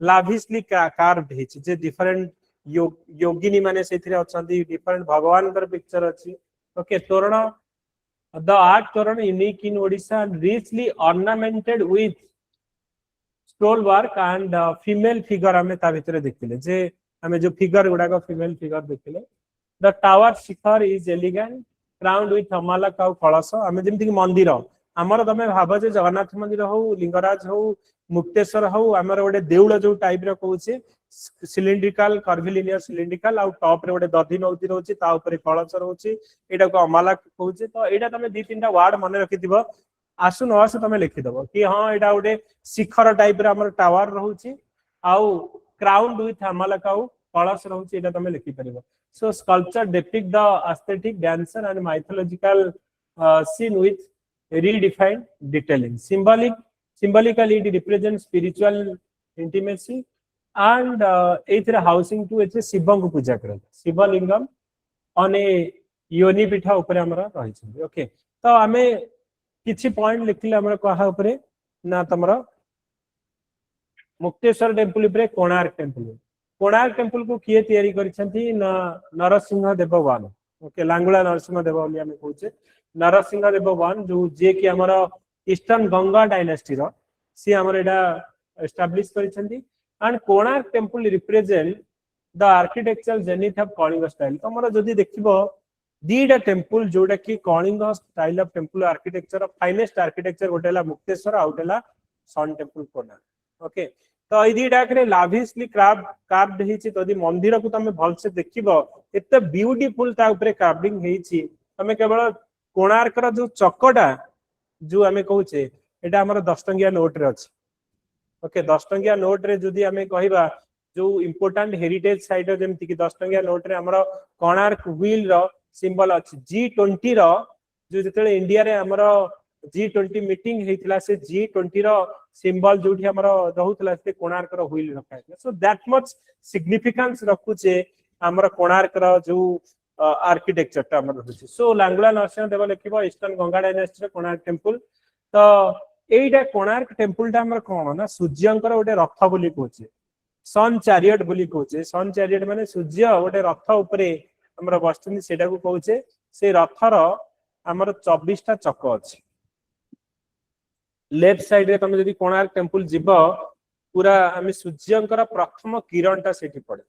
लाभिसली कार्व्ड हेछि जे डिफरेंट योगिनी माने सेथिरे अछंती डिफरेंट भगवान कर पिक्चर अछि ओके तोरण द आर्ट तोरण unique in Odisha richly ornamented with stone work and female figure हमें ता भितरे देखिले जे आमे जो फिगर गुडा को फीमेल फिगर देखिले the tower shikhara is elegant crowned with amalaka आउ कलश आमे जेमति कि मंदिर हमर तमे भाबो जे जगन्नाथ मंदिर हो लिंगराज हो मुक्तेश्वर हो हमर गोटे देउळ जो टाइप रो कहूचे सिलिंड्रिकल कर्विलिनियर सिलिंड्रिकल आउ टॉप रे गोटे दधि नौती रहउची ता ऊपर कलश रहउची एटा को अमालक कहूचे तो एटा तमे दी तीनटा वर्ड मने रखिथिबो आसु न आसु तमे लिखि दबो कि हां एटा गोटे शिखर टाइप रे हमर टावर रहउची आउ क्राउन्ड विथ अमालक आउ कलश रहउची एटा तमे लिखि परिबो so sculpture depict the aesthetic dancer and mythological scene with redefined detailing symbolically it represents spiritual intimacy and either housing to it शिवं को पूजा करत शिवलिंगम on a योनि पीठा ऊपर हमरा रहि छै ओके तो हमें किछि पॉइंट लिखले हमरा कहा ऊपर ना तमरा मुक्तेश्वर टेम्पल ऊपर कोणार्क टेम्पल को किए तैयारी करिसंती नरसिंह देव वन ओके लांगुला नरसिंह देव बोली हमें कहूचे नरसिंह देव वन जो जे कि हमरा ईस्टर्न गंगा डायनेस्टी रो सी हमरा एटा एस्टैब्लिश करिसंती and Konark temple represent the architectural zenith of Kalinga style तमरा जदी देखिबो दीटा टेम्पल जोटा कि Kalinga style of temple architecture of finest architecture गोटेला मुक्तेश्वर आउटेला सन टेम्पल कोणार्क ओके तो ए दीटा के लाविशली कार्व्ड हेछि तदी मंदिर को तमे भल से देखिबो एते ब्यूटीफुल ता ऊपर कार्विंग हेछि तमे केवल कोणार्क रो जो चक्कटा जो हमें कहूचे एटा हमर 10 टंकिया नोट रे अछि ओके 10 टंकिया नोट रे जदी हमें कहिबा जो इंपोर्टेंट हेरिटेज साइट जेमति कि 10 टंकिया नोट रे हमर कोणार्क व्हील रो सिंबल अछि G20 रो जो जतले इंडिया रे हमर G20 मीटिंग हेतिला से G20 रो सिंबल जोठी हमर रहउतला से कोणार्क रो व्हील रखा है सो दैट मच सिग्निफिकेंस रखुचे हमर कोणार्क रो जो आर्किटेक्चर ता हमर रहउची सो लांगुला नरसिंह देव लेखिबो ईस्टर्न गंगा डायनेस्टी रे कोणार्क टेम्पल तो एइटा कोणार्क टेम्पल ता हमर कोन ना सूर्यंकर गोटे रथ बोली कहूचे सन चैरियट बोली कहूचे सन चैरियट माने सूर्य गोटे रथ ऊपरे हमर बसथि सेटा को कहूचे से रथ रो हमर 24 टा चक्क अछि लेफ्ट साइड रे तमे जदी कोणार्क टेम्पल जिबो पूरा हमें सूर्यंकर प्रथम किरण ता सेठी पड़े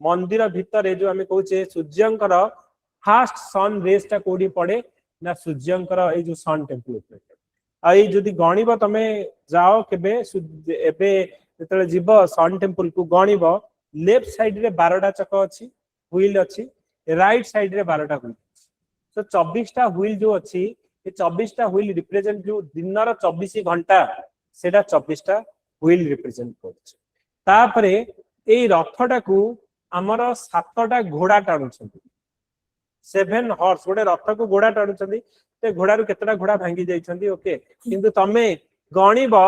मंदिर भितर जो हमें कहूचे सूर्यंकर फास्ट सन रेस ता कोडी पड़े ना सूर्यंकर ए जो सन टेम्पल ऊपर आई जदी गणिबो तमे जाओ केबे एबे जतले जिबो सन टेम्पल को गणिबो लेफ्ट साइड रे 12 टा चक्क अछि व्हील अछि राइट साइड रे 12 टा व्हील तो 24 टा व्हील जो अछि ये 24 टा व्हील रिप्रेजेंट जो दिन रो 24 घंटा सेटा 24 टा व्हील रिप्रेजेंट करछ तापरे ए रथटा को हमर 7 टा घोड़ा टाणुछंती 7 हॉर्स गोटे रथ को घोड़ा टाणुछंती ते घोड़ा रो केतटा घोड़ा भांगी जाइछंती ओके किंतु तमे गणिबो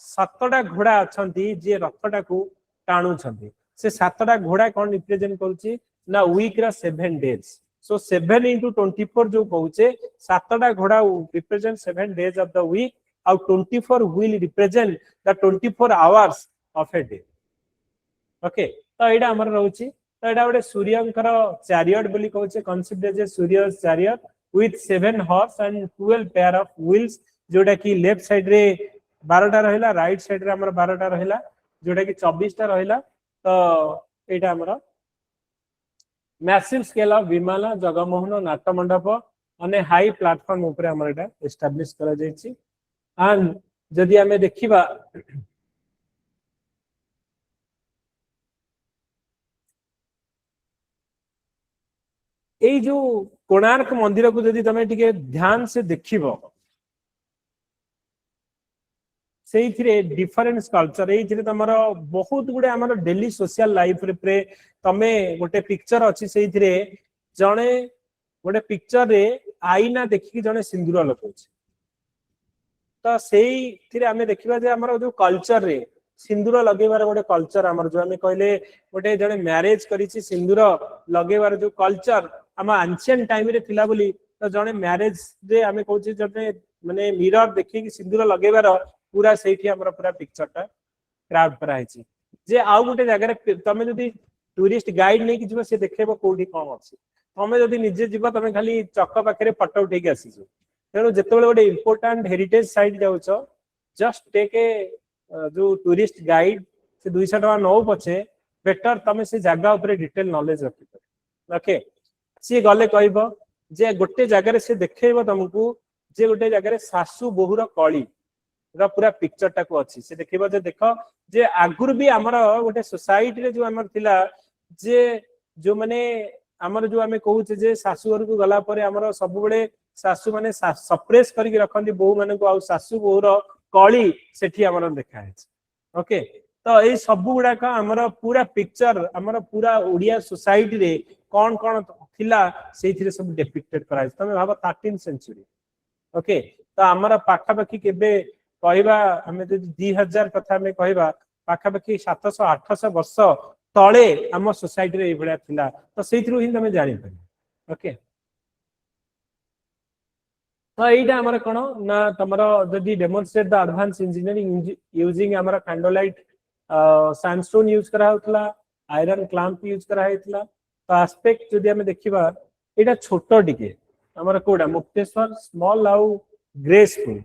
7 टा घोड़ा अछंती जे रथटा को टाणुछंती से 7 टा घोड़ा कोन रिप्रेजेंट करछि ना वीक रा 7 डेज so 7 into 24 जो कहूचे 7 टा घोड़ा represent 7 days of the week और 24 will represent the 24 hours of a day okay तो एडा हमर रहउची तो एडा गोटे सूर्यंकर चैरियट बोली कहूचे कन्सेप्ट एज सूर्यस chariot with 7 horse and 12 pair of wheels जोटा कि लेफ्ट साइड रे 12 टा रहिला राइट साइड रे हमर 12 टा रहिला जोटा कि 24 टा रहिला तो एटा हमर मैसिव स्केल ऑफ विमाला जगमोहन नाट्य मंडप अने हाई प्लेटफॉर्म ऊपर हमर एटा एस्टैब्लिश करा जायछि एंड जदी हमें देखिबा ए जो कोणार्क मंदिर को जदी तमे टिके ध्यान से देखिबो सेइथिरे डिफरेंस कल्चर एइथिरे तमरो बहुत गुडे हमर डेली सोशल लाइफ रे तमे गोटे पिक्चर अछि सेइथिरे जणे गोटे पिक्चर रे आईना देखि जणे सिंदूर लगौछि तो सेइथिरे हमें देखिबा जे हमर जो कल्चर रे सिंदूर लगेबार गोटे कल्चर हमर जो हमें कहले गोटे जणे मैरिज करिछि सिंदूर लगेबार जो कल्चर हम एंशिएंट टाइम रे थिला बोली तो जणे मैरिज जे हमें कहउछि जणे माने मिरर देखि कि सिंदूर लगेबार पूरा सेठी हमर पूरा पिक्चर टा क्राफ्ट करा है जे आउ गोटे जगह रे तमे जदी टूरिस्ट गाइड नै कि जिवो से देखेबो कोठी कोन अछि तमे जदी निजे जिवो तमे खाली चक्क पाखरे फोटो उठे के आसीजो तेनो जेतेबेले गोटे इंपोर्टेंट हेरिटेज साइट जाउछो जस्ट टेक ए जो टूरिस्ट गाइड से 200 टका नौ पछे बेटर तमे से जगह ऊपर डिटेल नॉलेज रखि पर ओके सी गले कहबो जे गोटे जगह से देखैबो तुमको जे गोटे जगह सासू बोहुर कली पूरा पिक्चर टाको अच्छी से देखिबो जे देखो जे आगुर भी हमर गोटे सोसाइटी रे जो हमर थिला जे जो माने हमर जो हमें कहू जे सासू घर को गला परे हमर सब बळे सासू माने सप्रेस करके रखंती बहु माने को आ सासू बोहुर कली सेठी हमर देखा है ओके तो ये सब गुडा का हमर पूरा पिक्चर हमर पूरा ओडिया सोसाइटी रे कौन कौन थिला सेथिरे सब डिपिक्टेड कराइ तमे भाबो 13th सेंचुरी ओके तो हमर पाखा पाखी केबे कहबा हमें जो 2000 कथा में कहबा पाखा पाखी 700 800 वर्ष तळे हम सोसाइटी रे एभळा थिला तो सेथिरु ही तमे जानि पारे ओके तो एटा हमर कोन ना तमरो जदी demonstrate the advance engineering using हमर कैंडोलाइट सैंडस्टोन यूज करा होतला आयरन क्लैंप यूज करा हेतला तो एस्पेक्ट जदी हमें देखिबा एटा छोटो टिके हमर कोडा मुक्तेश्वर स्मॉल आउ ग्रेसफुल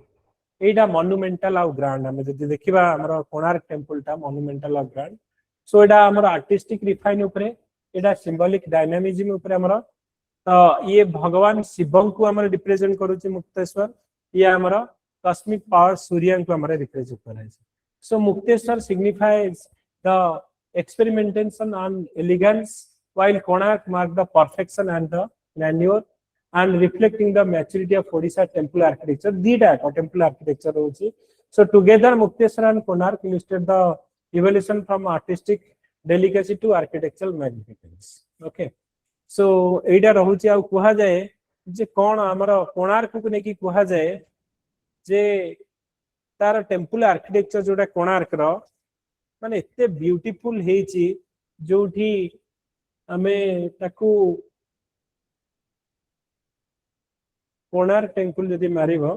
एटा मोनुमेंटल आउ ग्रांड हमें जदी देखिबा हमर कोणार्क टेंपल टा मोनुमेंटल आउ ग्रांड सो एटा हमर आर्टिस्टिक रिफाइन ऊपरे एटा सिंबॉलिक डायनामिज्म ऊपरे हमर तो ये भगवान शिव को हमर रिप्रेजेंट करूची मुक्तेश्वर ये हमर कॉस्मिक पावर सूर्य को हमर रिप्रेजेंट कराय so Mukteswar signifies the experimentation on elegance while Konark marked the perfection and the grandeur and reflecting the maturity of Odisha temple architecture. Dita temple architecture hochi. So together Mukteshwar and Konark illustrate the evolution from artistic delicacy to architectural magnificence. Okay. So एटा रहुची आ कुहा जाए जे कोन हमर कोणार्क को नेकी कुहा जाए जे तार temple architecture जोटा कोणार्क रो माने एते ब्यूटीफुल हेची जोठी हमें ताकू कोणार्क टेम्पल जदी मारिबो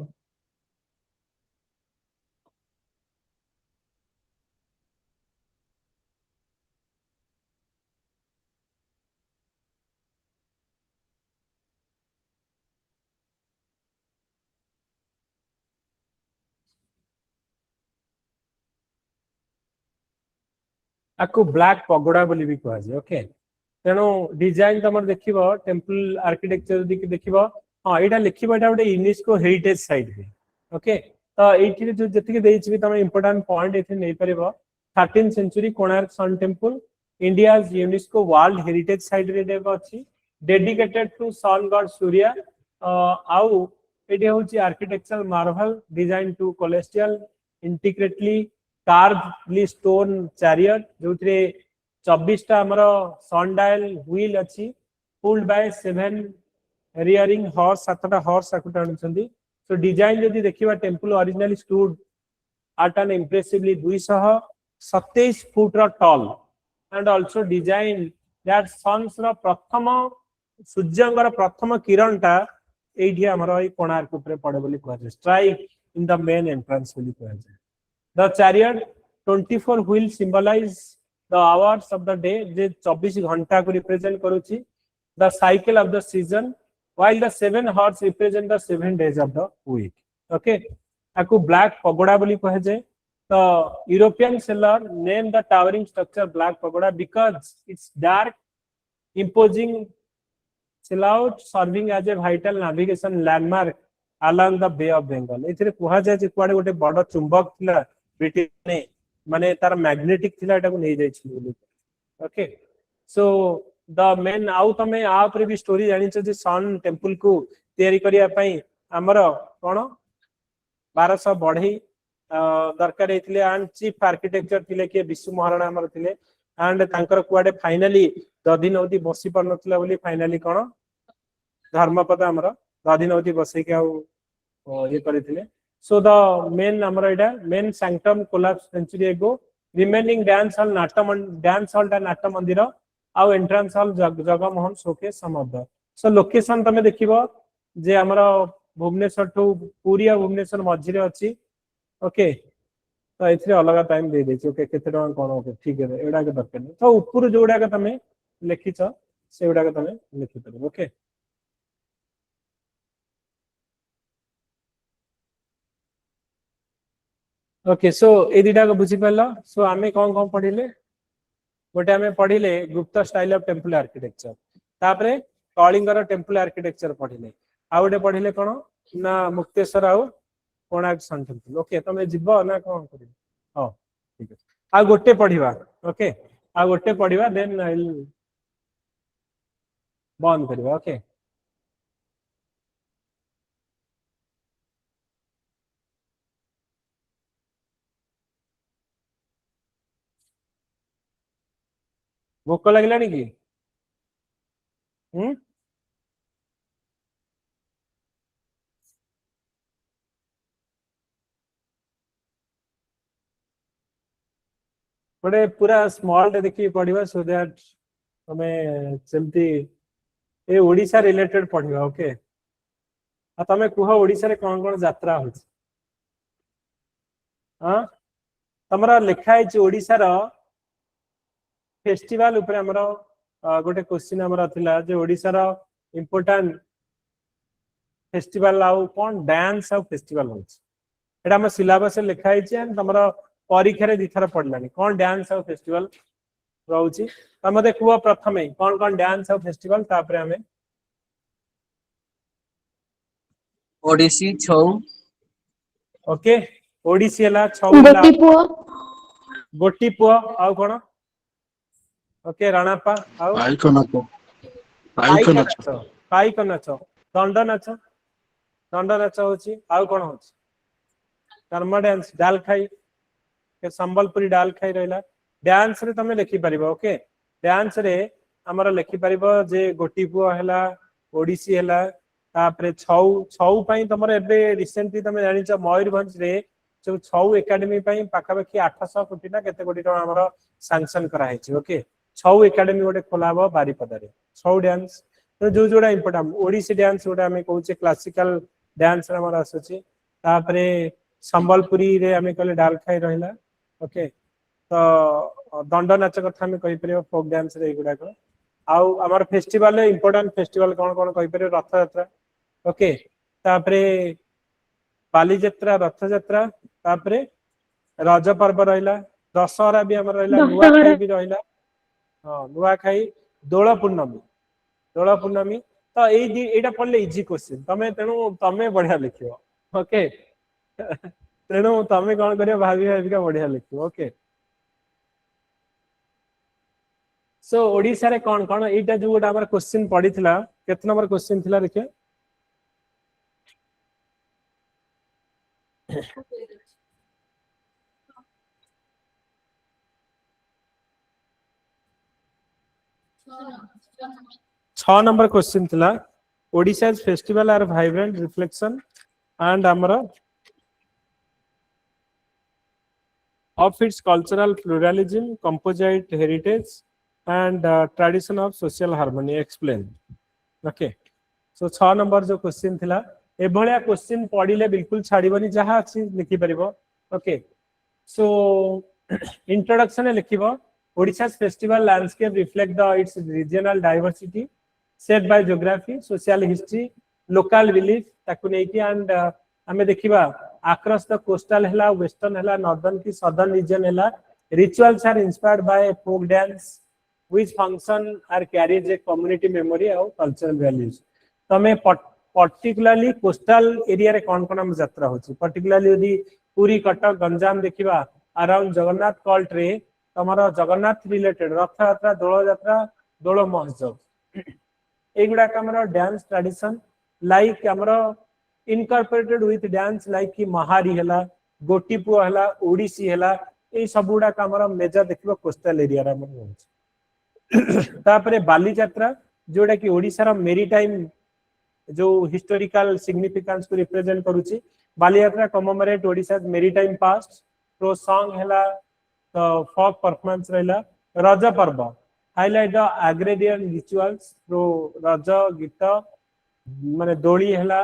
आकु ब्लैक पगोडा बोली भी कहा जाए ओके तेणु डिजाइन तुम देखिबो टेम्पल आर्किटेक्चर देखिबो हां एटा लिखिबो एटा गोटे यूनेस्को हेरिटेज साइट भी ओके तो एठी जो जति के देछि तुम इंपोर्टेंट पॉइंट एथि नै परिबो 13th century Konark sun temple India UNESCO world heritage site रे देबो अछि dedicated to sun god Surya आउ एठी होछि architectural marvel design to celestial intricately carved stone chariot जो 24 टा हमर सनडायल व्हील अछि पुल्ड बाय 7 रियरिंग हॉर्स 7टा हॉर्स आकुटा अनछंदी सो डिजाइन जदी देखिबा temple originally stood at an impressively 227 foot रो tall and also design that sons रो प्रथम सूर्यंगर प्रथम किरण टा एठी हमर ए कोणार्क ऊपर पड़े बोली कहै strike in the main entrance बोली कहै The chariot 24 wheels symbolize the hours of the day. जे 24 घंटा को represent करूची. The cycle of the season, while the 7 horse represent the 7 days of the week. Okay. आकु black pagoda बोली कहे जाए. The European seller named the towering structure black pagoda because its dark, imposing silhouette serving as a vital navigation landmark along the Bay of Bengal. एथिरे कुहा जाए जे कुआडे गोटे बड़ चुंबक थिला ब्रिटिश ने माने तार मैग्नेटिक थिला एटा को नै जाय छी बोली ओके सो द मेन आउ तमे आ पर भी स्टोरी जानि छ जे सन टेंपल को तयारी करिया पई हमर कोन 1200 बढ़ई दरकार हेतिले एंड चीफ आर्किटेक्चर थिले के विश्व महाराणा हमर थिले एंड तांकर कुआडे फाइनली दधिनवती बसी पर नथला बोली फाइनली कोन धर्मपद हमर दधिनवती बसई के आउ ये करथिले so the main number ida main sanctum collapsed century ago remaining dance hall natta mandira au entrance hall jagamohan showcase some of the so location tame देखिबो जे हमर भुवनेश्वर ठू पूरी आ भुवनेश्वर मझी रे अछि ओके तो एथरे अलग टाइम दे देछि ओके केते टका कोन ओके ठीक है एडा के दरकार नहीं तो ऊपर जोडा के तमे लिखिछ से एडा के तमे लिखि परबो ओके ओके सो ए दिटा को बुझी पल्ला सो आमे कोन कोन पढिले गोटे आमे पढ़िले गुप्त स्टाइल ऑफ टेम्पल आर्किटेक्चर तापरे कलिंगर टेम्पल आर्किटेक्चर पढ़िले आ गोटे पढ़िले कोन ना मुक्तेश्वर आउ कोणार्क सन टेम्पल ओके तमे जिवो ना कोन करियो हो ठीक है आ गोटे पढ़िबा ओके आ गोटे पढ़िबा देन आई विल बंद करबा ओके भोक लगलानी कि गोटे पूरा स्मॉल देखिए पढ़िबा सो दैट तमे सेमती ए ओडिसा रिलेटेड पढ़िबा ओके आ तमे कुह ओडिसा रे कोन कोन यात्रा होछ हां तमरा लिखा है ओडिसा रो फेस्टिवल ऊपर हमरो गोटे क्वेश्चन हमरो थिला जे ओडिसा रो इंपोर्टेंट फेस्टिवल आउ कोन डांस आउ फेस्टिवल होछ एटा हम सिलेबस लिखा है एंड तमरो परीक्षा रे दिथरा पढ़लानी कोन डांस आउ फेस्टिवल रहउची तमते कुह प्रथमे कोन कोन डांस आउ फेस्टिवल तापरे हमें ओडिसी छौ ओके ओडिसी हला छौ गोटी पुआ आउ कोन ओके राणापा आउ पाइक नाच दंड नाच होची आउ कोन होची कर्म डांस डाल खाई के संबलपुरी डाल खाई रहला डांस रे तमे लिखि परिबो ओके डांस रे हमर लिखि परिबो जे गोटी पुआ हला ओडिसी हला तापरे छौ छौ पई तमरे एबे रिसेंटली तमे जानि छ मयूरभंज रे जो छौ एकेडमी पई पाखा पाखी 800 कोटी ना केते कोटी टका हमर सैंक्शन करा है छी ओके छौ एकेडमी गोटे खोलाबो बारीपदा रे छौ डांस तो जो जोडा इंपोर्टेंट ओडिसी डांस जोडा हमें कहू छे क्लासिकल डांस रे हमर आसुची तापरे संबलपुरी रे हमें कहले डाल खाई रहला ओके तो दंड नाच कथा हमें कहि परियो फोक डांस रे एगुडा को आउ हमर फेस्टिवल रे इंपोर्टेंट फेस्टिवल कोन कोन कहि परियो रथ यात्रा ओके तापरे बाली यात्रा रथ यात्रा तापरे रज पर्व रहला दशहरा भी हमर रहला नुआ खाई भी रहला हां नुआ खाई दोल पूर्णमी तो एटा पढ़ले इजी क्वेश्चन तमे तेनु तमे बढ़िया लिखियो ओके तेनु तमे कोन करियो भाभी भाभी का बढ़िया लिखियो ओके सो ओडिसा रे कोन कोन एटा जो गोटा हमर क्वेश्चन पढ़िथिला केत नंबर क्वेश्चन थिला देखियो 6 नंबर क्वेश्चन थिला Odisha's festival are vibrant reflection and हमर of its cultural pluralism composite heritage and tradition of social harmony explain okay so 6 number जो क्वेश्चन थिला ए भलिया क्वेश्चन पढिले बिल्कुल छाड़ीबनी जहा अछि लिखि परिबो ओके सो इंट्रोडक्शन लिखिबो Odisha's festival landscape reflect its regional diversity shaped by geography, social history, local belief ताकु नेकी and हमें देखिबा across the coastal hela western hela northern ki southern region hela rituals are inspired by folk dance which function are carries a community memory और cultural values तमे particularly coastal area रे कोन कोन हम यात्रा होची particularly यदि पुरी कटक गंजाम देखिबा around जगन्नाथ कॉल्ट रे तमरा जगन्नाथ रिलेटेड रथ यात्रा दोल महोत्सव एगुडा हमर डांस ट्रेडिशन लाइक हमर इनकॉर्पोरेटेड विथ डांस लाइक कि महारी हला गोटीपु हला ओडिसी हला ए सबुडा हमर मेजर देखिबो कोस्टल एरिया रा हमर होछ तापरे बाली यात्रा जोडा कि ओडिसा रा मेरीटाइम जो हिस्टोरिकल सिग्निफिकेंस को रिप्रेजेंट करूची बाली यात्रा कमेमोरेट ओडिसा मेरीटाइम पास्ट तो सॉन्ग हला तो folk performance रहला रज पर्व हाइलाइट द एग्रेरियन रिचुअल्स तो रज गीत माने दोली हला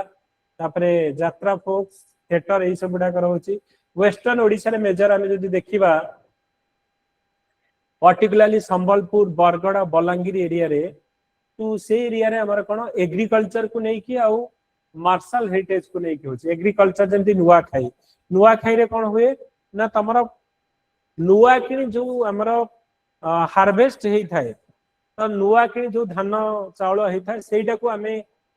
तापरे यात्रा फोक्स थिएटर एई सब गुडा करहोची वेस्टर्न ओडिसा रे मेजर हम जदी देखिबा पर्टिकुलरली संबलपुर बरगड़ बलांगीर एरिया रे तो से एरिया रे हमर कोन एग्रीकल्चर को नै कि आउ मार्शल हेरिटेज को नै कि होची एग्रीकल्चर जेंति नुआ खाई रे कोन हुए ना तमरा नुआ कि जो हमर हार्वेस्ट होता है तो नुआ कि जो धान चाउल होता है सेटा को आम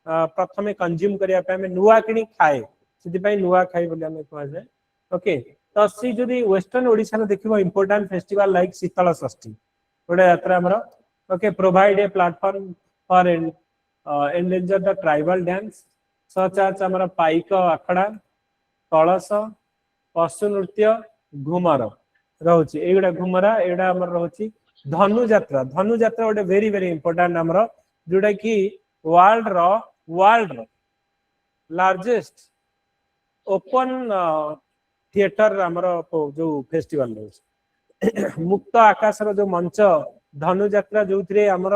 प्रथम कंज्यूम करने नुआ कि खाए से नुआ खाई कह जाए ओके तो सी जो वेस्टर्न ओडिशा देखो important festival like Sital Sasthi गोटे यात्रा आमर okay provide a platform for endanger the tribal dance such आज आमर पाइक आखड़ा कलश पशु नृत्य घुमर रोचे एगुड़ा घुमरा एगुड़ा आमर रोचे धनु जात्रा गोटे वेरी वेरी इंपोर्टेंट आमर जोटा कि वर्ल्ड लार्जेस्ट ओपन थिएटर आमर जो फेस्टिवल रोचे मुक्त आकाशर जो मंच धनु जात्रा जो आमर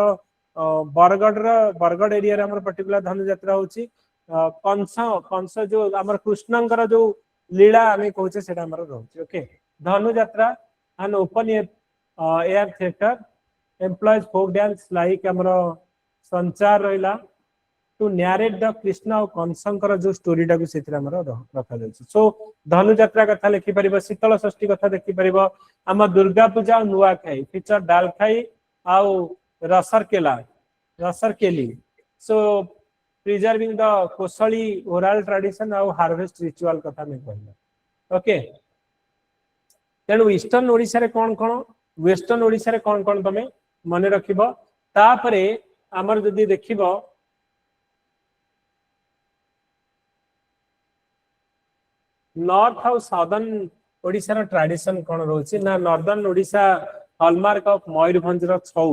बरगढ़ एरिया आमर पर्टिकुलर धनु जात्रा होची कंस कंस जो आमर कृष्णंकर जो लीला आम कहे से रोचे okay Dhanu Jatra and open air theatre employs folk dance like आमर संचार रहा टू नैरेट द कृष्ण और कंसंकर जो स्टोरी टाक से रखा जाए सो धनु जात्रा कथा लिखिपर शीतल षष्ठी कथा देखिपर आम दुर्गा पूजा और नुआखाई फीचर डाल खाई आउ रसरकेली सो प्रिजर्विंग द कोशली ओराल ट्रेडिशन आउ हार्वेस्ट रिचुअल कथा मैं कहला ओके तेणु ईस्टर्न ओडिशा रे कौन कौन वेस्टर्न ओडिशा रे कौन कौन तमे मन रखिबो तापरे आमर जदी देखिबो नॉर्थ और साउदर्न ओडिशा रो ट्रेडिशन कौन रोची ना northern Odisha hallmark of Mayurbhanj रो छौ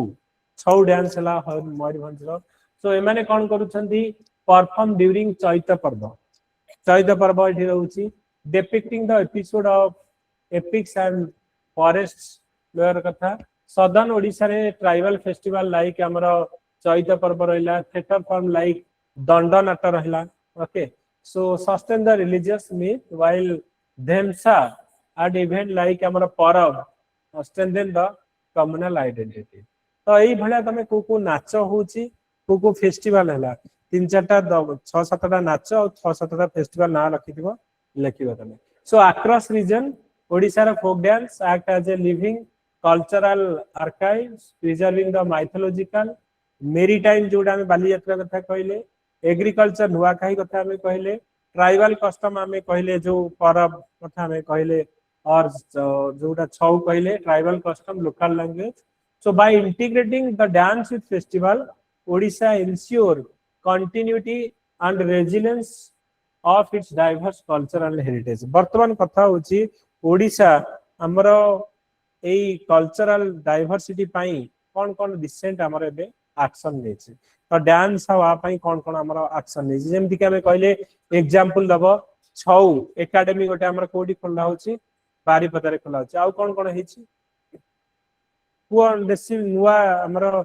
छौ डांस हला मयूरभंज रो सो एमाने कौन करूछंती परफॉर्म ड्यूरिंग चैत पर्व एठी रहउची depicting the episode of epics and forest lore कथा सदर्न ओडिशा रे ट्राइबल फेस्टिवल लाइक हमर चैत पर्व रहला थिएटर फॉर्म लाइक दंड नाट रहला okay so sustain the religious myth while dhemsa at event like amara parab strengthen the communal identity तो यही भलिया तमे को नाच होची को फेस्टिवल हला तीन चारटा 6-7टा नाच और 6-7टा फेस्टिवल ना रखिथिबो लेखिबो तमे सो अक्रॉस रीजन ओडिसा रा folk dance act as a living cultural archives preserving the mythological maritime जोडा में बाली यात्रा कथा कहले एग्रीकल्चर नुआखाई कथा हमें कहले ट्राइबल कस्टम हमें कहले जो परब कथा हमें कहले और जोटा छौ कहले tribal custom local language so by integrating the dance with festival Odisha ensure continuity and resilience of its diverse culture and heritage वर्तमान कथा होची ओडिशा हमरो एई कल्चरल डाइवर्सिटी पई कोन कोन रिसेंट हमर एबे एक्शन नेछि तो डांस हाई कौन कौन आम एक्शन नहीं जमी कि कहले एग्जांपल दब छौ एकेडमी गोटे आम कौटी खोला हो बारीपदारे खोला हो आउ कौन कौन देसी नुआ आमर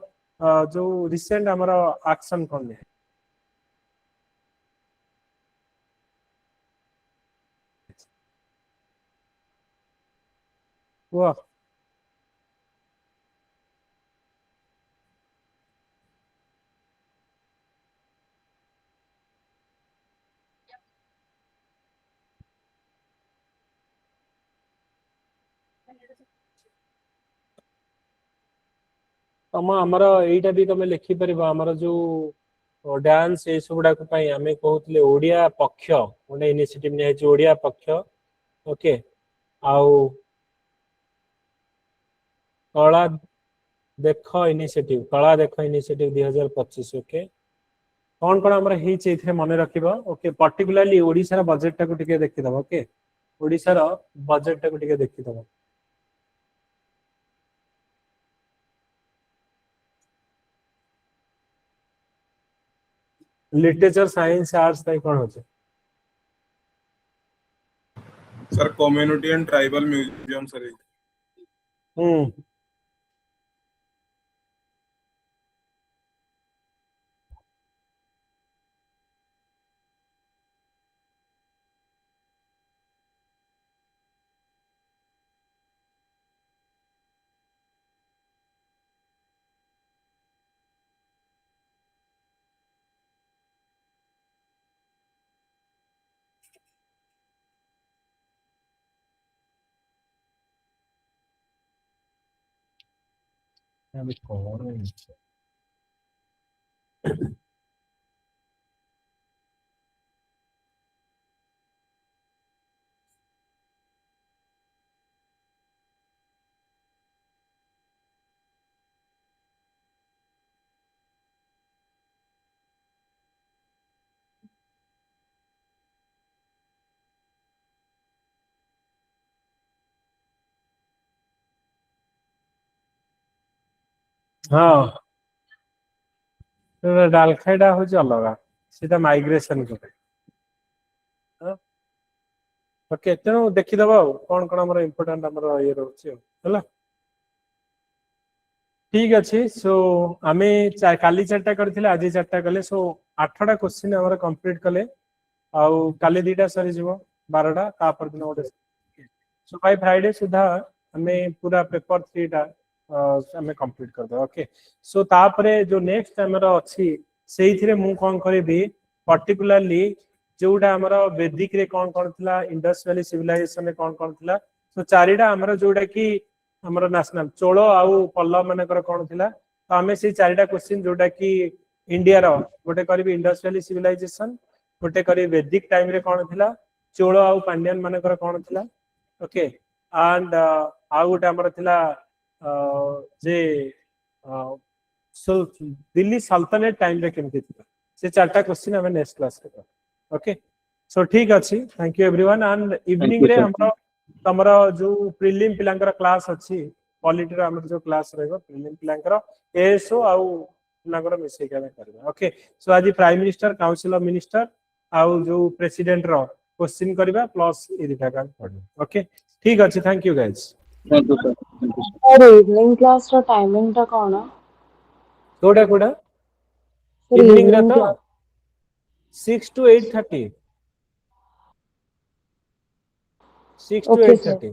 जो रिसेंट आमर एक्शन कौन कुह तम आमर एटा भी तुम लिखिपर आमर जो डांस ये सब गुड़ाक आम कहते ओडिया पक्ष गोटे इनिशिएटिव नहीं ओडिया पक्ष ओके आउ कला देख इनिशिएटिव 2025 ओके कौन कौन आमर मन रख ओके पर्टिकुलरली ओडिशा बजेट टाक देखीद ओके ओडिशा बजेट टाक देखीद लिटरेचर साइंस आर्ट्स कौन होचे sir community and tribal museum sir अभी कौन है? हाँ डालखाईटा हूँ अलग सीधा माइग्रेशन को ओके तेणु देखीदब कौन कौन आम इम्पोर्टाट आम ये रोचे है ठीक अच्छे सो आम काली 4टा करथिले आज 4टा कले सो 8टा क्वेश्चन आम कंप्लीट कले आउ काली 2टा सरी जीवो 12टा तापर दिन गोटे सो बाय फ्राइडे सुधा आम पूरा पेपर 3टा आम कंप्लीट कर दे ओके सो तापरे जो नेक्स्ट आमर अच्छी से मु कौन करी पर्टिकुलाली जोटा आमर वेदिक रे कौन कौन थिला इंडस वैली सिविलाइजेशन रे कौन कौन थिला सो 4टा आमर जोटा कि आमर नेशनल चोल आउ पल्लव मानकर कौन थिला तो आम से 4टा क्वेश्चन जोटा कि इंडिया रो गोटे करी इंडस वैली सिविलाइजेशन गोटे करी वेदिक टाइम रे कौन थिला चोल आउ पांड्यान मानकर कौन थिला ओके एंड आउ गोटे आमर थिला जे दिल्ली सल्तनत टाइम रे केमती थिला से 4टा क्वेश्चन हमें नेक्स्ट क्लास रे ओके सो ठीक अच्छी thank you everyone and evening रे हमरो तमरा जो प्रीलिम पिलांकर क्लास अच्छी पॉलिटी रो हमर जो क्लास रहबो प्रीलिम पिलांकर एसओ आउ पिलांकर मिसे के करबा ओके सो आज prime minister council of minister आउ जो प्रेसिडेंट रो क्वेश्चन करबा प्लस ए दिखा का पड़बा ओके ठीक अच्छी thank you guys thank you sir और इवनिंग क्लास रो टाइमिंग टा कोना कोडा कोडा सर इवनिंग रे इवनिंग तो class 6 to 8:30 6 to okay sir 8:30